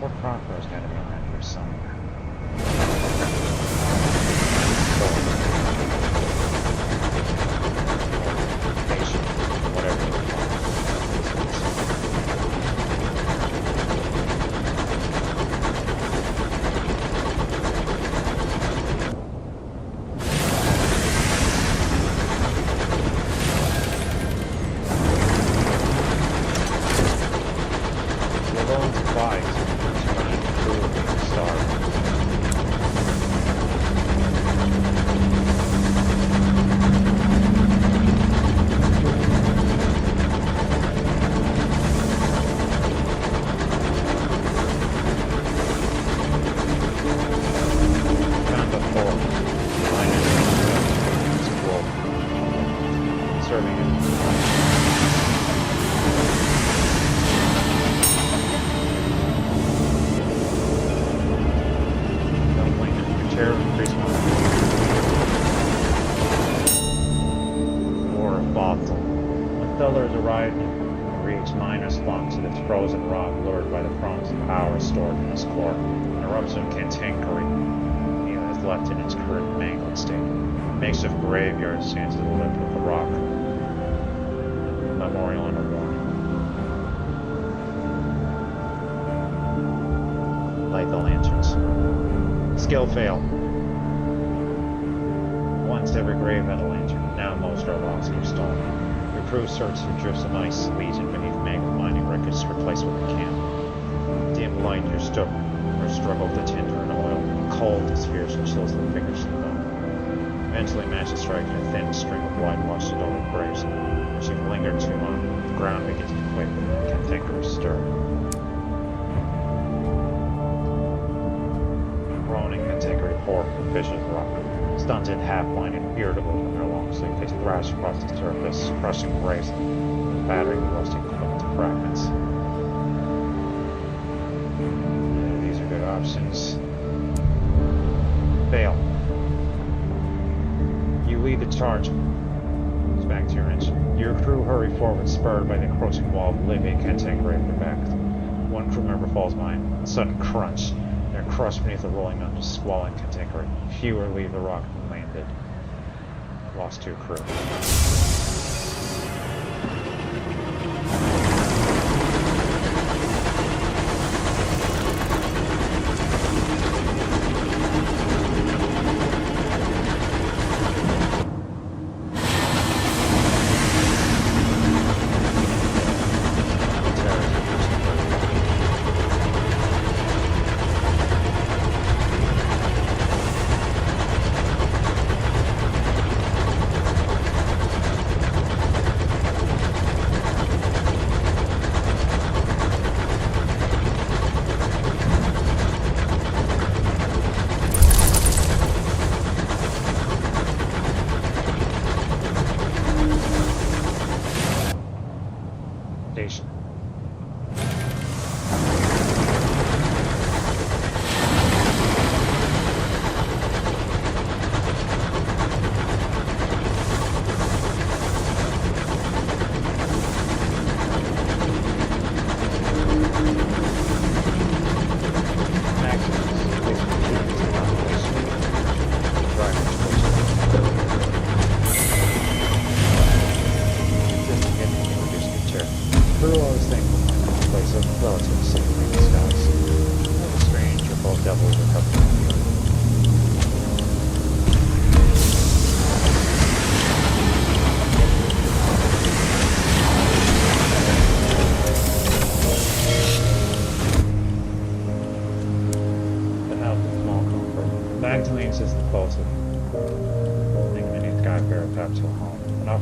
Fort Crocker's gotta be around here somewhere. Station, whatever you call it. Frozen rock lured by the promise of power stored in its core. An eruption cantankerous is left in its current mangled state. A makeshift graveyard stands at the lip of the rock. Memorial and a warning. Light the lanterns. Skill fail. Once every grave had a lantern. Now most are rocks or stone. Your crew search through drifts of ice, legion beneath mangled mining wreckage to replace what they can. Dim light, your struggle to tinder and oil. Cold as fierce and chills the fingers to the bone. Eventually matches strike in a thin string of whitewashed adoring graves. As you've lingered too long, the ground begins to quake, cantankerous stir. Groaning cantankerous pour from fishes rock. Stunted, half-blind, and irritable from their long sleep, they thrash across the surface, crushing graves, battering the rusting equipment to fragments. These are good options. Fail. You lead the charge. It's back to your engine. Your crew hurry forward, spurred by the encroaching wall of living cantankerous at their backs. One crew member falls behind. A sudden crunch. They're crushed beneath the rolling under squalling cantankerous. Fewer leave the rock and landed. Lost 2 crew. Station.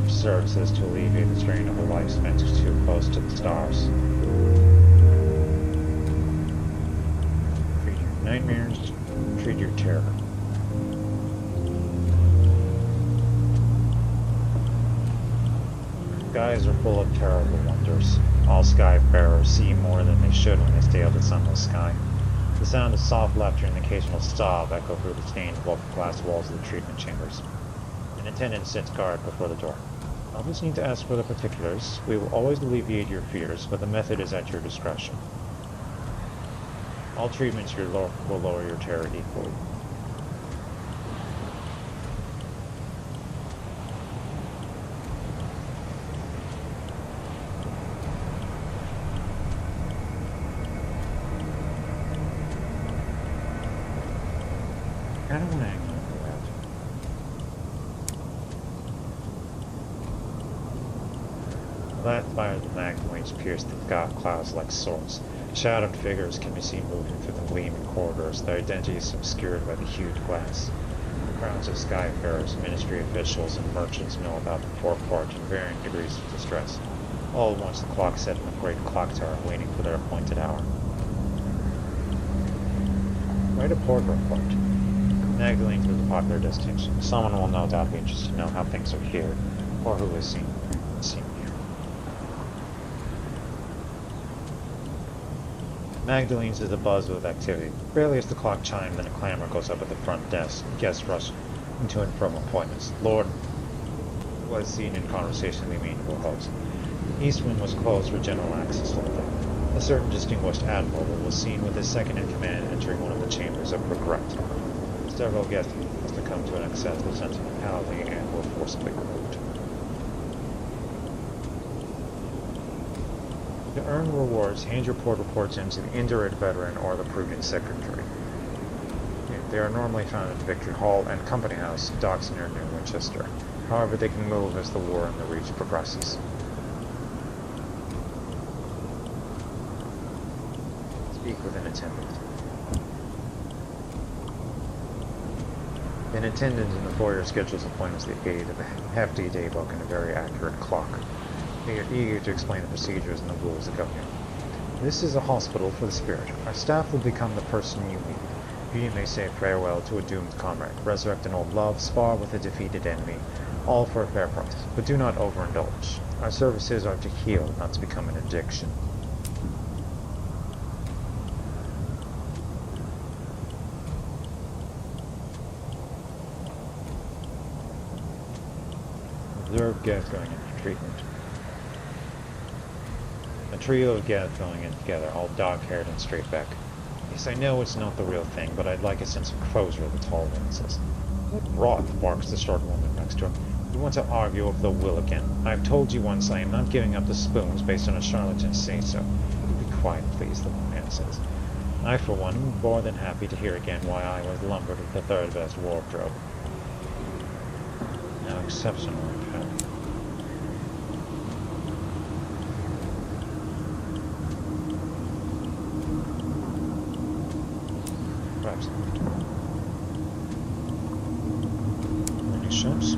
Services to alleviate the strain of a life spent too close to the stars. Treat your nightmares, treat your terror. Skies are full of terrible wonders. All skyfarers see more than they should when they stay up the sunless sky. The sound of soft laughter and the occasional sob echo through the stained glass walls of the treatment chambers. An attendant sits guard before the door. I'll just need to ask for the particulars. We will always alleviate your fears, but the method is at your discretion. All treatments will lower your terror equally. I don't want to hang on for that. That fire the magma waves pierce the clouds like swords. Shadowed figures can be seen moving through the gleaming corridors, their identities obscured by the huge glass. Crowds of skyfarers, ministry officials, and merchants mill about the forecourt in varying degrees of distress, all at once the clock set in the great clock tower, waiting for their appointed hour. Write a port report. Magdalene through the popular destination. Someone will no doubt be interested to know how things are here, or who has seen here. Magdalene's is abuzz with activity. Barely as the clock chimed, then a clamor goes up at the front desk. Guests rush into and from appointments. Lord was seen in conversation with the amenable host. East Wing was closed for general access for the day. A certain distinguished admiral was seen with his second-in-command entering one of the chambers of regret. Several guests must have come to an acceptable sentimentality and were forcibly removed. To earn rewards, hand your port reports in to the indirect veteran or the prudent secretary. They are normally found at Victory Hall and Company House, docks near New Winchester. However, they can move as the war in the Reach progresses. Speak with an attendant. An attendant in the foyer schedules appointments with the aid of a hefty daybook and a very accurate clock. They are eager to explain the procedures and the rules that govern it. This is a hospital for the spirit. Our staff will become the person you need. You may say farewell to a doomed comrade, resurrect an old love, spar with a defeated enemy, all for a fair price. But do not overindulge. Our services are to heal, not to become an addiction. Observe guests going into treatment. A trio of guests going in together, all dark-haired and straight-backed. Yes, I know it's not the real thing, but I'd like a sense of closure, the tall woman says. What rot, barks the short woman next to her. You want to argue over the will again. I've told you once I am not giving up the spoons based on a charlatan's say-so. Be quiet, please, the man says. I, for one, am more than happy to hear again why I was lumbered with the third best wardrobe. Now exceptionally proud. Perhaps not. Any shops?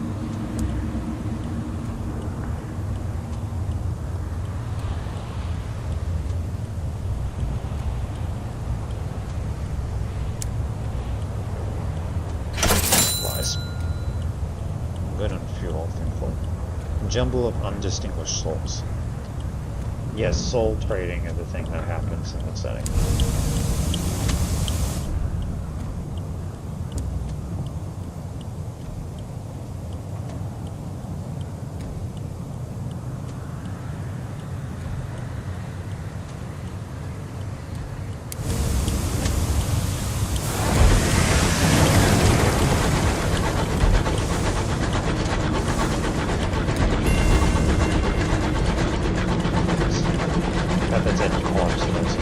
Supplies. Good on fuel, thankfully. Jumble of undistinguished souls. Yes, soul trading is the thing that happens in that setting. That's it, corpse, those.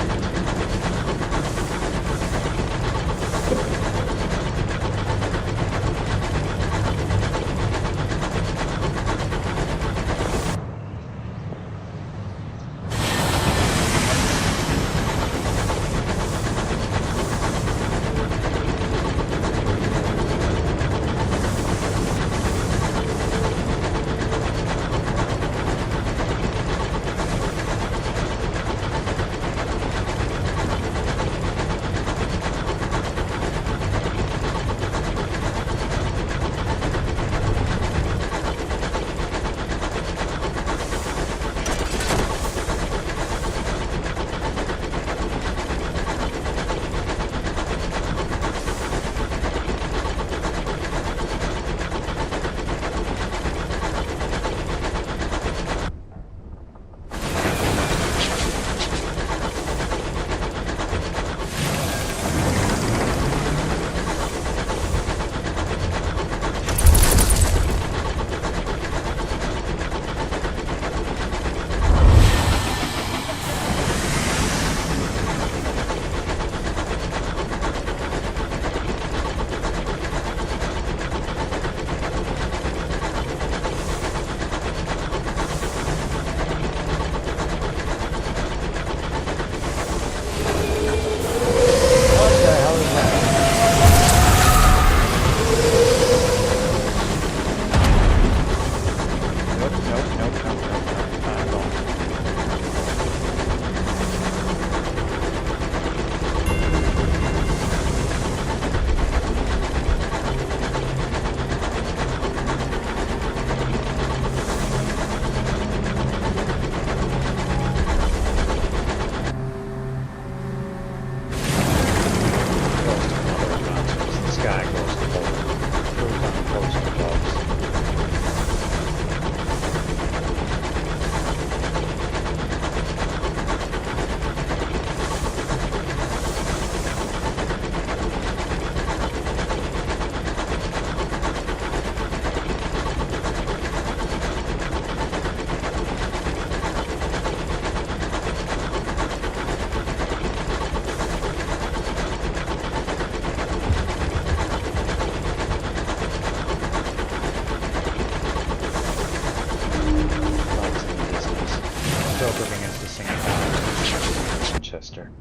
enter.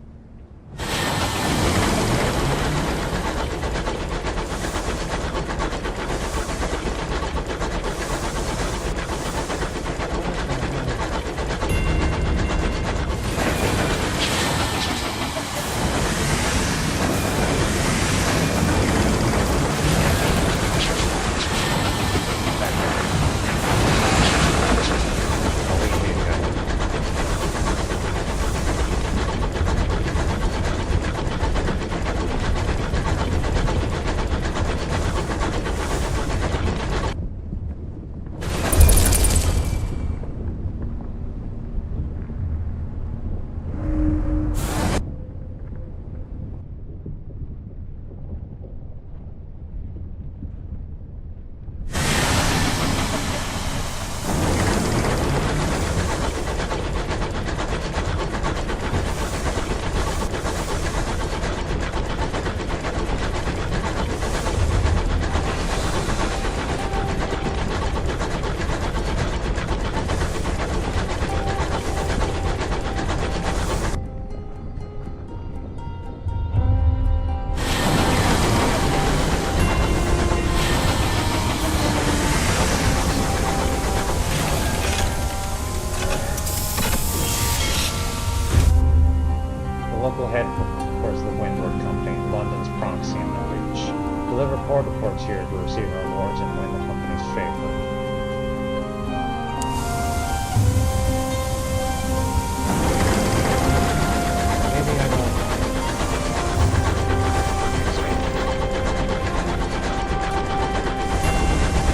Local headquarters of the Windward Company, London's proxy in the Reach. Deliver port reports here to receive rewards and win the company's favor. Maybe I don't.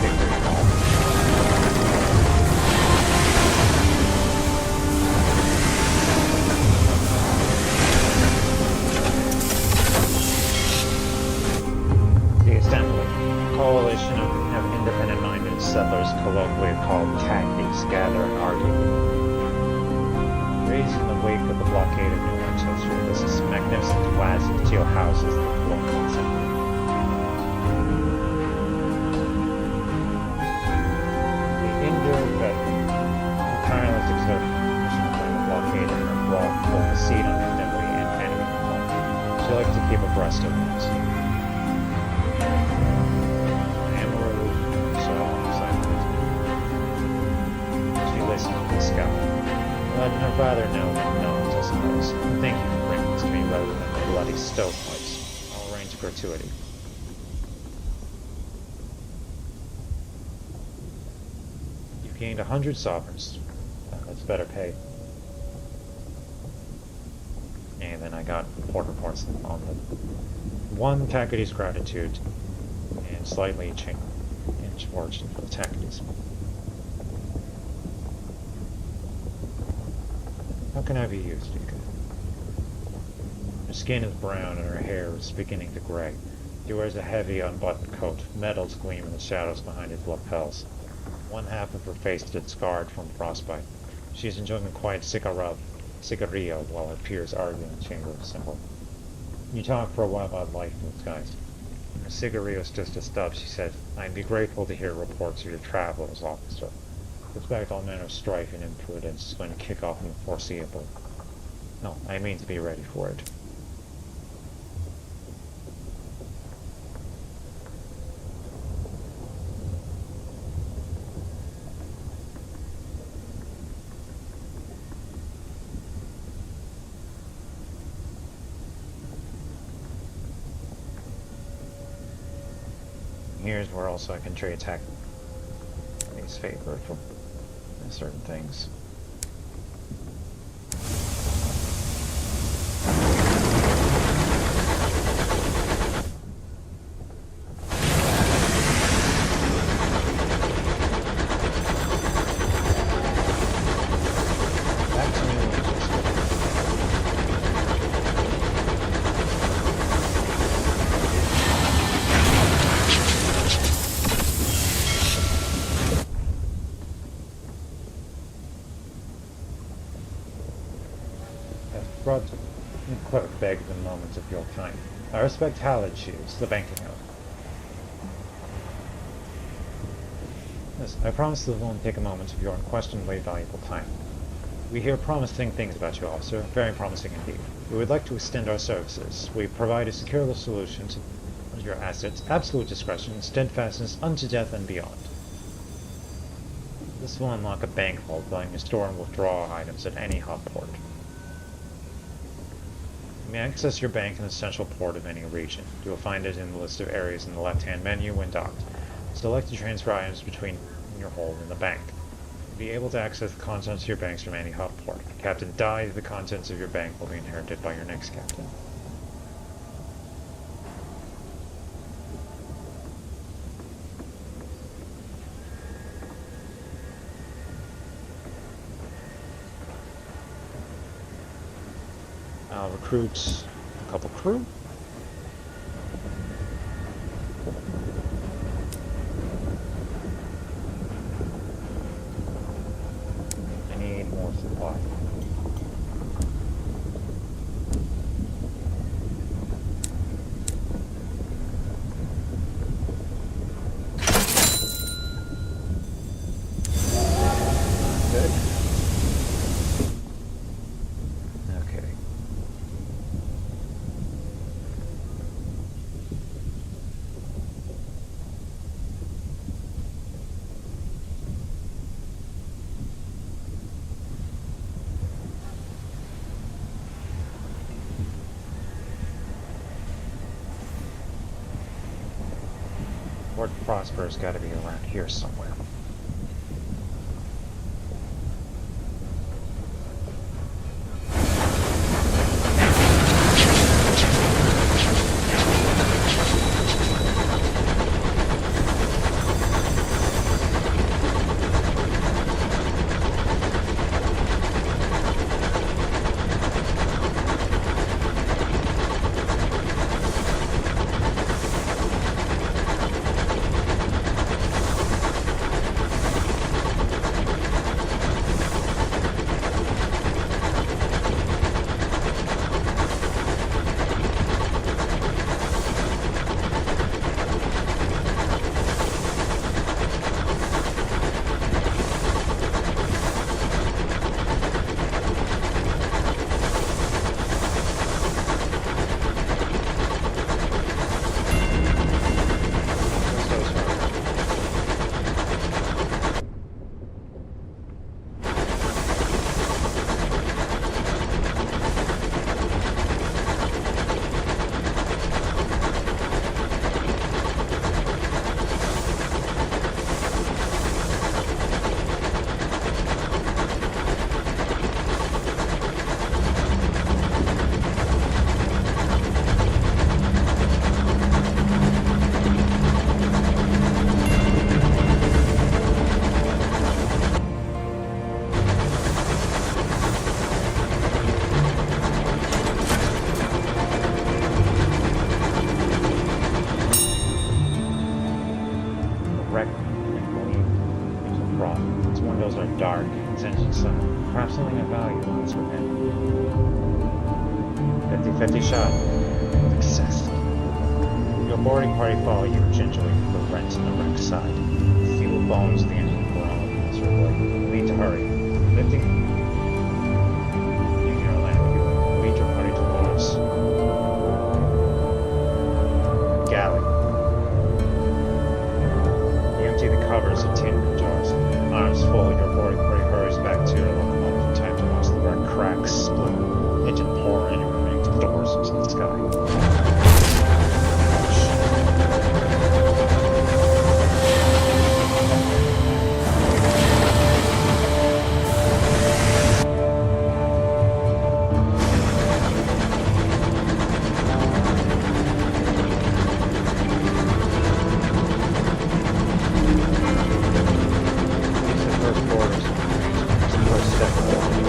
Victory call. Coalition of independent-minded settlers, colloquially called khakis, gather and argue. Raised in the wake of the blockade of New Manchester, this is magnificent glass and steel houses the colonial assembly. The injured but tireless exertion by the blockade and her brought both the seat on enemy and enemy front. She liked to keep abreast of this. Let her father know it, I suppose. Thank you for bringing this to me rather than the bloody stovepipes. I'll arrange a gratuity. You've gained 100 sovereigns. That's better pay. And then I got port reports on the one Tacity's gratitude and slightly changed fortune for the Tacity's. How can I be used, Ika? Her skin is brown and her hair is beginning to gray. She wears a heavy, unbuttoned coat. Metals gleam in the shadows behind its lapels. One half of her face is scarred from frostbite. She is enjoying a quiet cigarillo while her peers argue in the chamber of assembly. You talk for a while about life in the skies. Her cigarillo is just a stub, she said. I'd be grateful to hear reports of your travels, officer. Expect all manner of strife and imprudence is going to kick off in the foreseeable. No, I mean to be ready for it. Here's where also I can trade Tacity's favor for certain things. Back to New Manchester. Brought to clerk begged the moments of your time. I respect Hallett Shoes, the banking note. Yes, I promise that it won't take a moment of your unquestionably valuable time. We hear promising things about you, officer. Very promising indeed. We would like to extend our services. We provide a secure solution to your assets, absolute discretion, steadfastness, unto death and beyond. This will unlock a bank vault, allowing you to store and withdraw items at any hub port. You may access your bank in the central port of any region. You will find it in the list of areas in the left-hand menu when docked. Select to transfer items between your hold and the bank. You'll be able to access the contents of your banks from any hub port. If the captain dies, the contents of your bank will be inherited by your next captain. I'll recruit a couple crew. I need more supply. Good. Okay. Fort Prosper's got to be around here somewhere. Its windows are dark, its engines silent. Perhaps something of value lies within. 50-50 shot. Success. Your boarding party follow you gingerly to the rent and the wreck side. Fuel bones the engine groan miserably. You need to hurry. Lifting your land fuel. Lead your party towards galley. You empty the covers of tin jars. Arms full, your boarding party hurries back to your locomotive in time to watch the wreck cracks, split, engine pour, and your remaining doors into the sky. First step forward.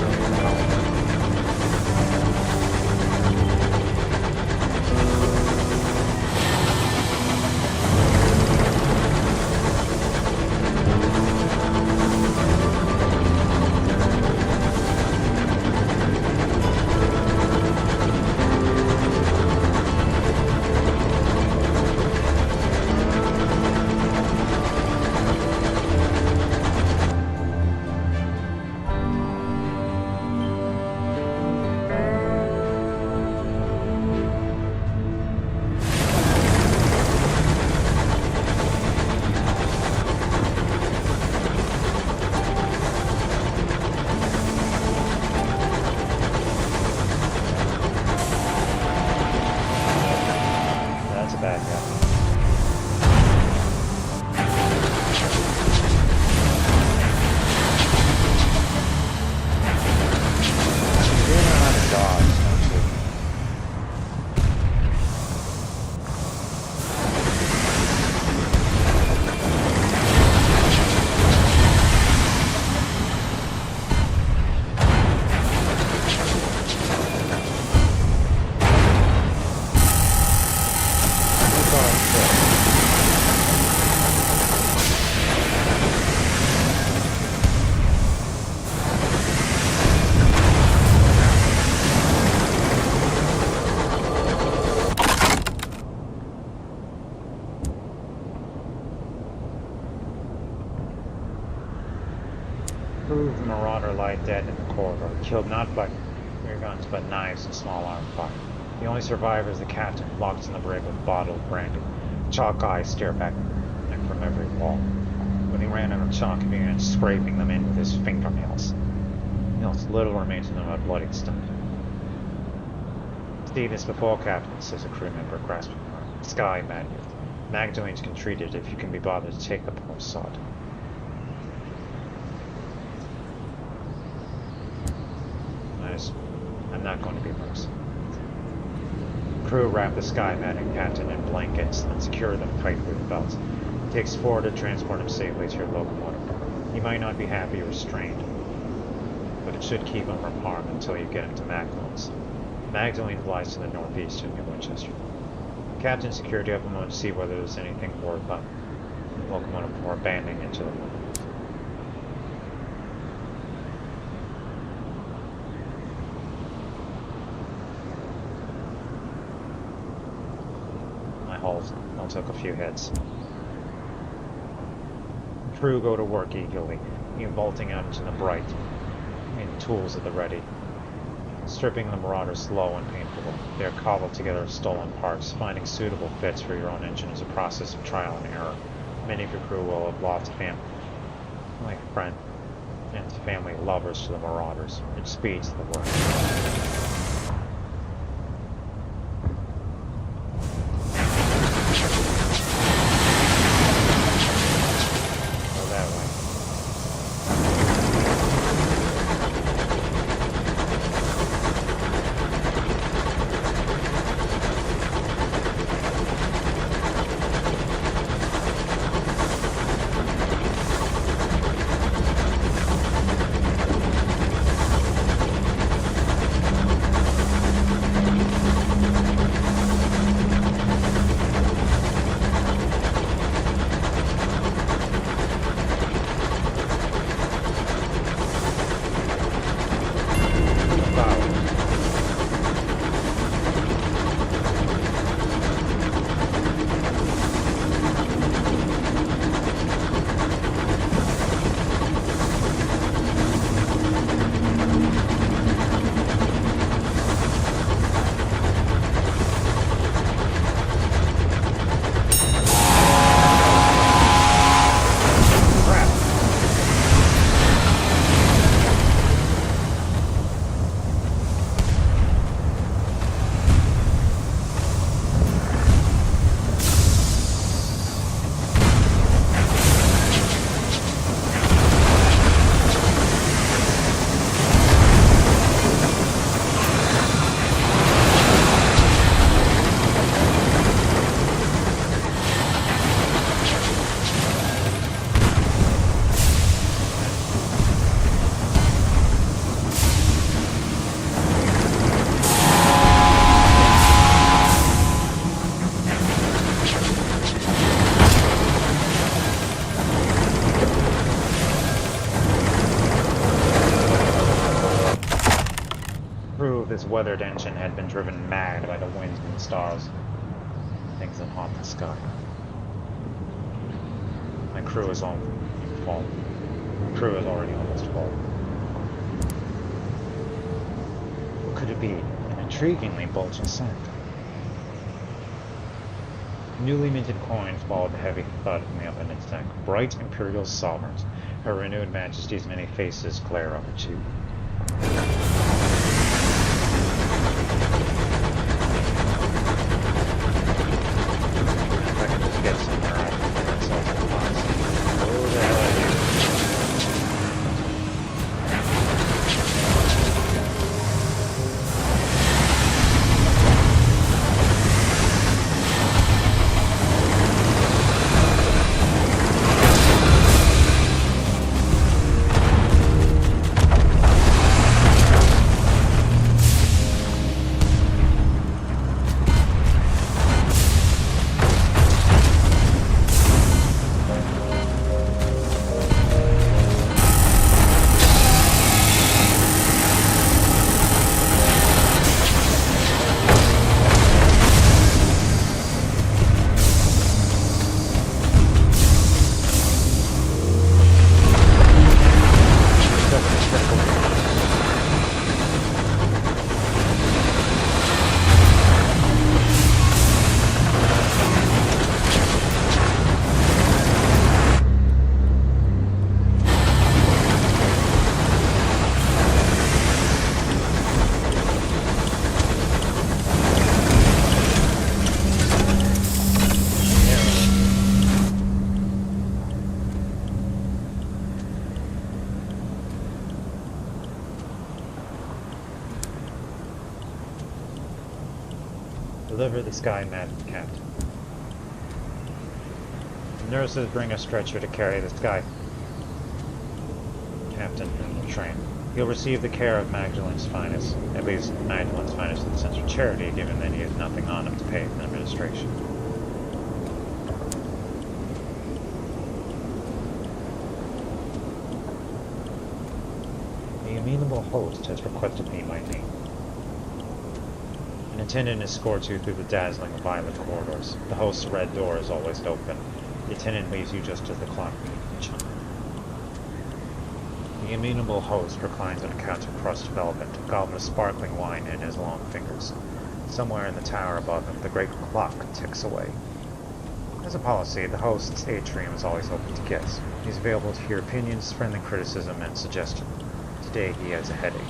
The marauder lie dead in the corridor, killed not by rear guns but knives and small arm fire. The only survivor is the captain, locked in the brig with bottled brandy. Chalk eyes stare back from every wall. When he ran out of chalk, he began scraping them in with his fingernails. Little remains of them but bloody stump. Steve is before captain, says a crew member, grasping her arm. Sky, Magdalene's can treat it if you can be bothered to take the poor sod. I'm not going to be worse. Crew wrap the Sky and captain in blankets and secure them tightly with belts. It takes 4 to transport him safely to your locomotive. He might not be happy or restrained, but it should keep him from harm until you get him to Magdalene's. Magdalene flies to the northeast to New Winchester. Captain secured you up a moment to see whether there's anything worth the locomotive before abandoning it to the wind. I'll take a few hits. The crew go to work eagerly, bolting out into the bright, and tools at the ready. Stripping the marauders slow and painful. They are cobbled together of stolen parts. Finding suitable fits for your own engine is a process of trial and error. Many of your crew will have lost family, like friend, and family lovers to the marauders. It speeds the work. This weathered engine had been driven mad by the winds and the stars, things that haunt the sky. My crew is all full. My crew is already almost full. What could it be? An intriguingly bulging scent. Newly minted coins followed the heavy thud from the up in its neck. Bright imperial sovereigns. Her renewed majesty's many faces glare up at you. Get somewhere out of myself in the box. Oh, the hell I do. Deliver the sky map, Captain. The nurses bring a stretcher to carry the sky. Captain in the train. He'll receive the care of Magdalen's finest, at least Magdalen's finest in the sense of charity, given that he has nothing on him to pay for administration. The amenable host has requested me my name. An attendant escorts you through the dazzling violet corridors. The host's red door is always open. The attendant leaves you just as the clock beats the chime. The amenable host reclines on a couch of crushed velvet, a goblet of sparkling wine in his long fingers. Somewhere in the tower above him, the great clock ticks away. As a policy, the host's atrium is always open to guests. He's available to hear opinions, friendly criticism, and suggestion. Today he has a headache.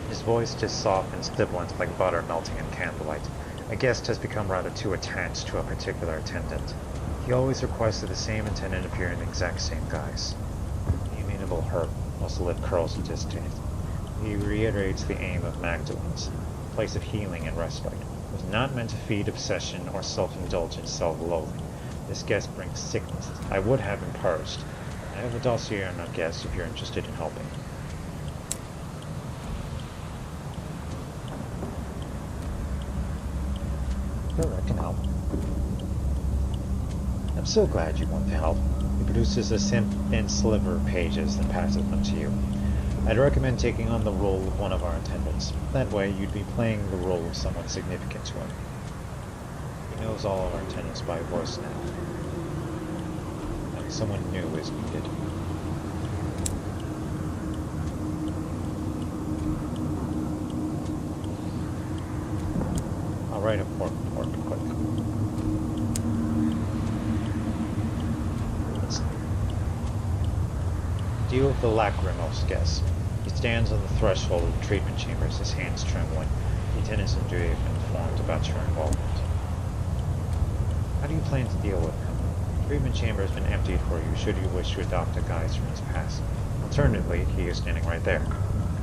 His voice is soft and sibilant like butter melting in candlelight. A guest has become rather too attached to a particular attendant. He always requested the same attendant appear in the exact same guise. The amenable herb, whilst the lip curls with distaste. He reiterates the aim of Magdalen's, a place of healing and respite. It was not meant to feed obsession or self-indulgent self-loathing. This guest brings sickness. I would have him purged. I have a dossier on a guest if you're interested in helping. Sure, I can help. I'm so glad you want the help. He produces a thin sliver of pages and passes them to you. I'd recommend taking on the role of one of our attendants. That way, you'd be playing the role of someone significant to him. He knows all of our attendants by voice now. And someone new is needed. I'll write a report quick. Deal with the lachrymose guest. He stands on the threshold of the treatment chambers, his hands trembling. The attendants and Judy have been informed about your involvement. How do you plan to deal with him? The treatment chamber has been emptied for you should you wish to adopt a guise from his past. Alternatively, he is standing right there.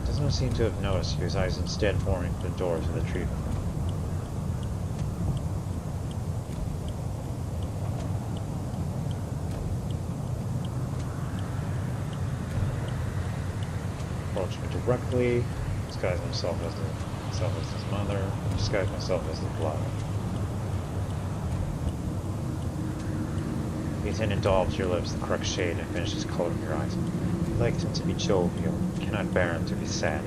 Does not seem to have noticed you, his eyes instead forming the door to the treatment room. Approach me directly, disguise himself as his mother, disguise myself as the blood. The attendant daubs your lips the correct shade and finishes coloring your eyes. You liked him to be jovial, cannot bear him to be sad.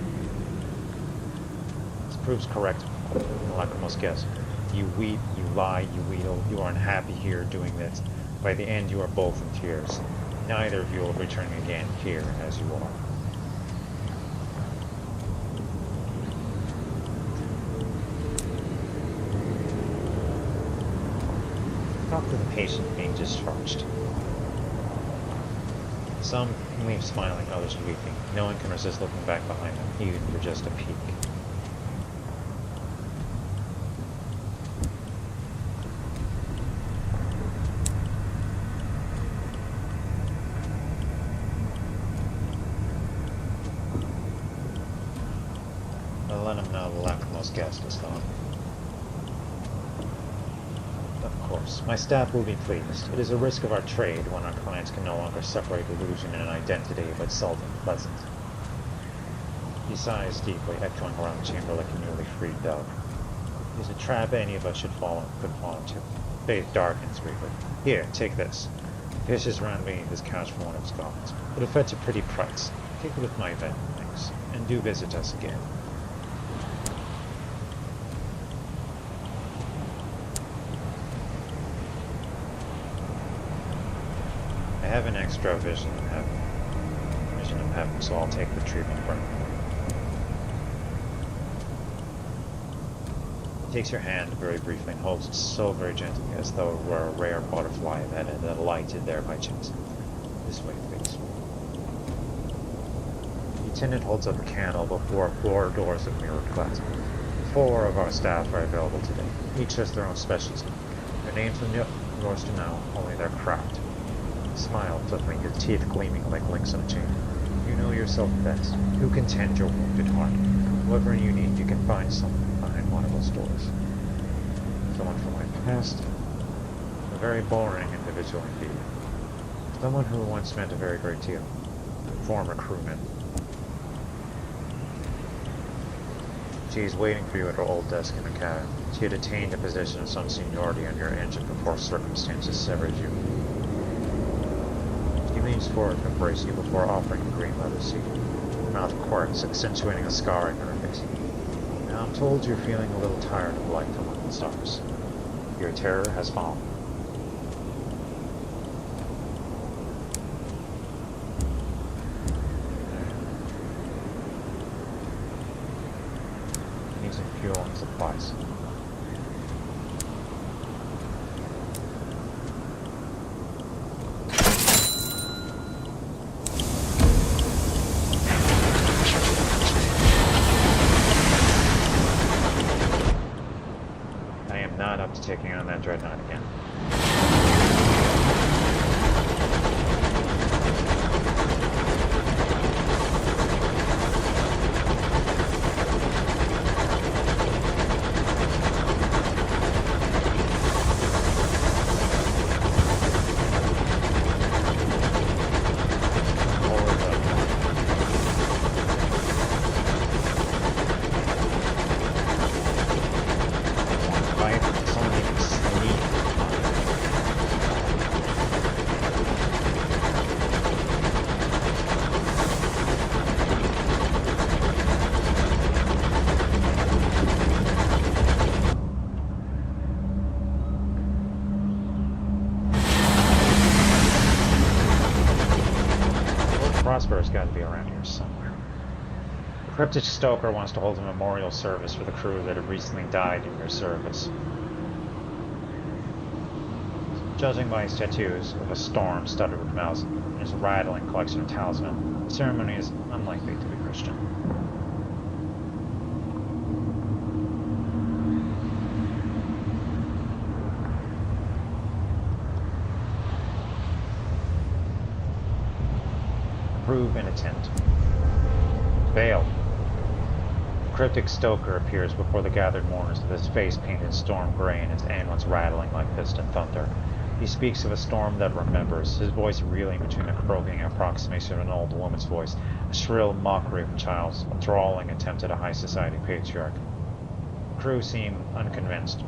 This proves correct, the lachrymose guest. You weep, you lie, you wheedle, you are unhappy here doing this. By the end you are both in tears. Neither of you will return again here as you are. Talk to the patient being discharged. Some leave smiling, others weeping. No one can resist looking back behind them, even for just a peek. I'll let him know the lachrymose gas was gone. Of course, my staff will be pleased. It is a risk of our trade when our clients can no longer separate illusion and identity, but seldom pleasant. He sighs deeply, echoing around the chamber like a newly freed dove. It is a trap any of us could fall into. Faith darkens briefly. Here, take this. Fishes round beneath his couch for one of his goblins. But it fetch a pretty price. Take it with my event, thanks, and do visit us again. I have an extra vision of heaven, so I'll take the treatment from you. He takes your hand very briefly and holds it so very gently, as though it were a rare butterfly that had alighted there by chance. This way, please. The attendant holds up a candle before 4 doors of mirrored glass. 4 of our staff are available today. Each has their own specialty. Their names are yours to know, only their craft. Smile, flickering your teeth gleaming like links on a chain. You know yourself best. Who can tend your wounded heart? Whatever you need, you can find someone behind one of those doors. Someone from my past. A very boring individual indeed. Someone who once meant a very great deal. A former crewman. She is waiting for you at her old desk in the cabin. She had attained a position of some seniority on your engine before circumstances severed you. She leans forward to embrace you before offering a green leather seat. Her mouth quirks, accentuating a scar in her face. Now I'm told you're feeling a little tired of life among the stars. Your terror has fallen. Needs some fuel and supplies. Not up to taking on that dreadnought again. Prosper's got to be around here somewhere. The cryptic Stoker wants to hold a memorial service for the crew that had recently died in your service. Judging by his tattoos of a storm studded with mouths and his rattling collection of talisman, the ceremony is unlikely to be Christian. Approve and attend. Veil. The cryptic Stoker appears before the gathered mourners with his face painted storm gray and his ambulance rattling like distant thunder. He speaks of a storm that remembers, his voice reeling between a croaking approximation of an old woman's voice, a shrill mockery of a child's, a drawling attempt at a high society patriarch. The crew seem unconvinced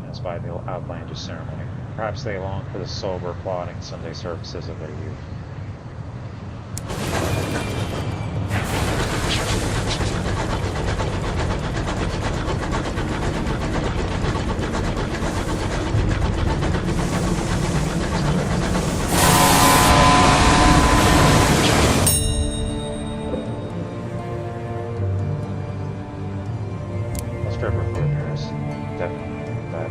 as by the outlandish ceremony. Perhaps they long for the sober, plodding Sunday services of their youth. Stripper for repairs. Definitely. That.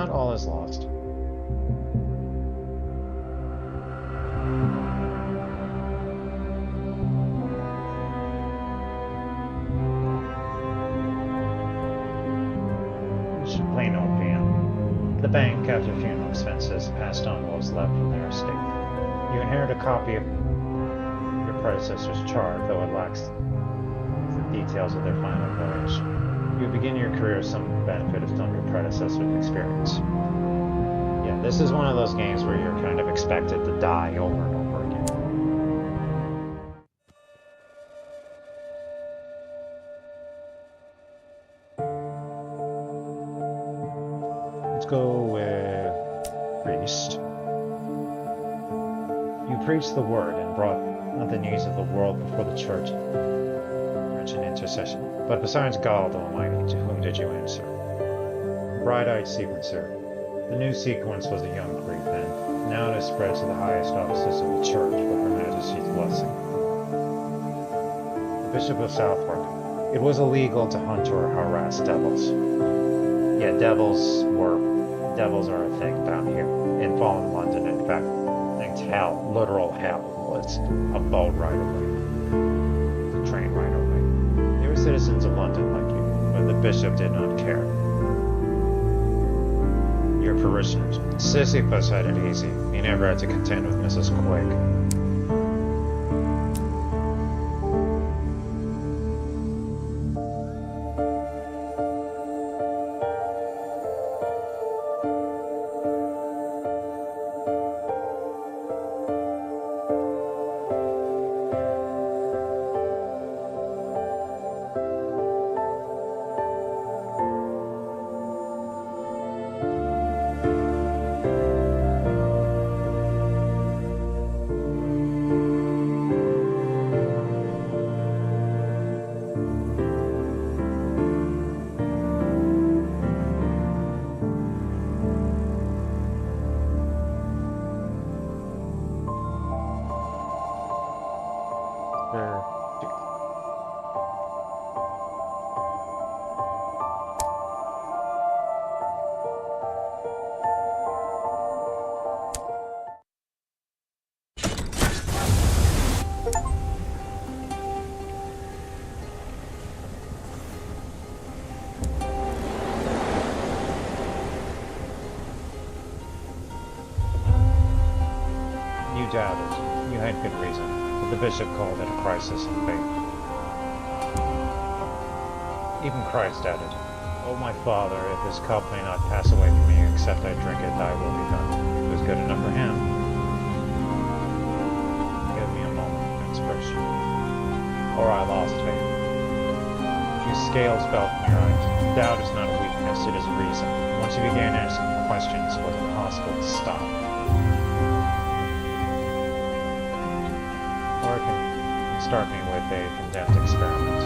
not all is lost. We should play no piano. The bank, after funeral expenses, passed on what was left from their estate. You inherit a copy of your predecessor's chart, though it lacks the details of their final voyage. You begin your career with some benefit of some of your predecessor's experience. Yeah, this is one of those games where you're kind of expected to die over and over again. Let's go with priest. You preached the word and brought the needs of the world before the church. Mention intercession. But besides God Almighty, to whom did you answer? Bright-eyed sequencer. The new sequence was a young creep then. Now it has spread to the highest offices of the church with Her Majesty's blessing. The Bishop of Southwark. It was illegal to hunt or harass devils. Yeah, devils are a thing down here in fallen London. In fact, hell, literal hell, was a boat ride away, a train ride away. They were citizens of London like you, but the bishop did not care. Your parishioners. Sisyphus had it easy. He never had to contend with Mrs. Quake. Doubted. You had good reason, but the bishop called it a crisis in faith. Even Christ added, "Oh my Father, if this cup may not pass away from me, except I drink it, thy will be done." It was good enough for him. Give me a moment of inspiration. Or I lost faith. Your scales fell from your eyes. Doubt is not a weakness, it is a reason. Once you began asking questions, it was impossible to stop. Or it can start me with a condemned experiment.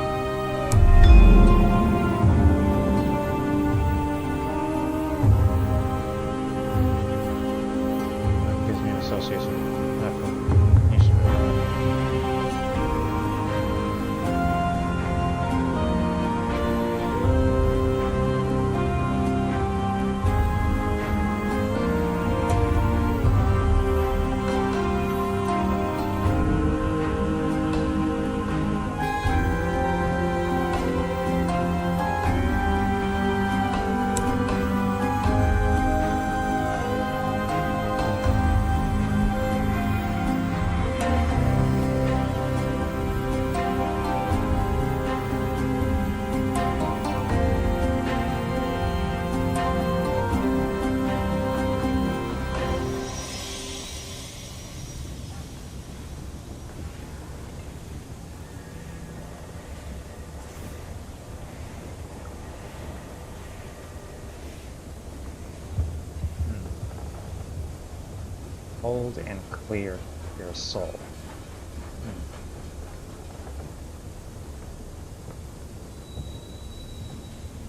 That gives me an association affirmation. Hold and clear your soul.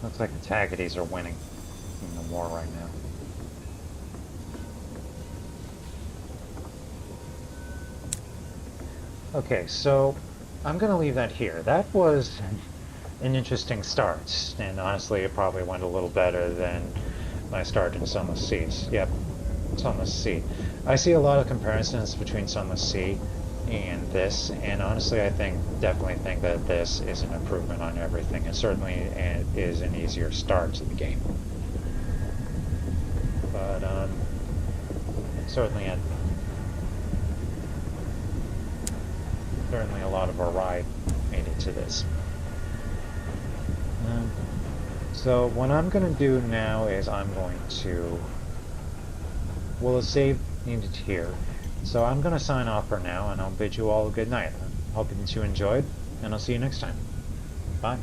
Looks like the Tagates are winning in the war right now. Okay, so I'm going to leave that here. That was an interesting start, and honestly it probably went a little better than I started in Sunless Seas. Yep, Sunless Sea. I see a lot of comparisons between Sunless Sea and this, and honestly definitely think that this is an improvement on everything. It certainly is an easier start to the game. But, certainly a lot of our ride made it to this. So what I'm going to do now is we'll save needed here. So I'm going to sign off for now, and I'll bid you all a good night. Hoping that you enjoyed, and I'll see you next time. Bye.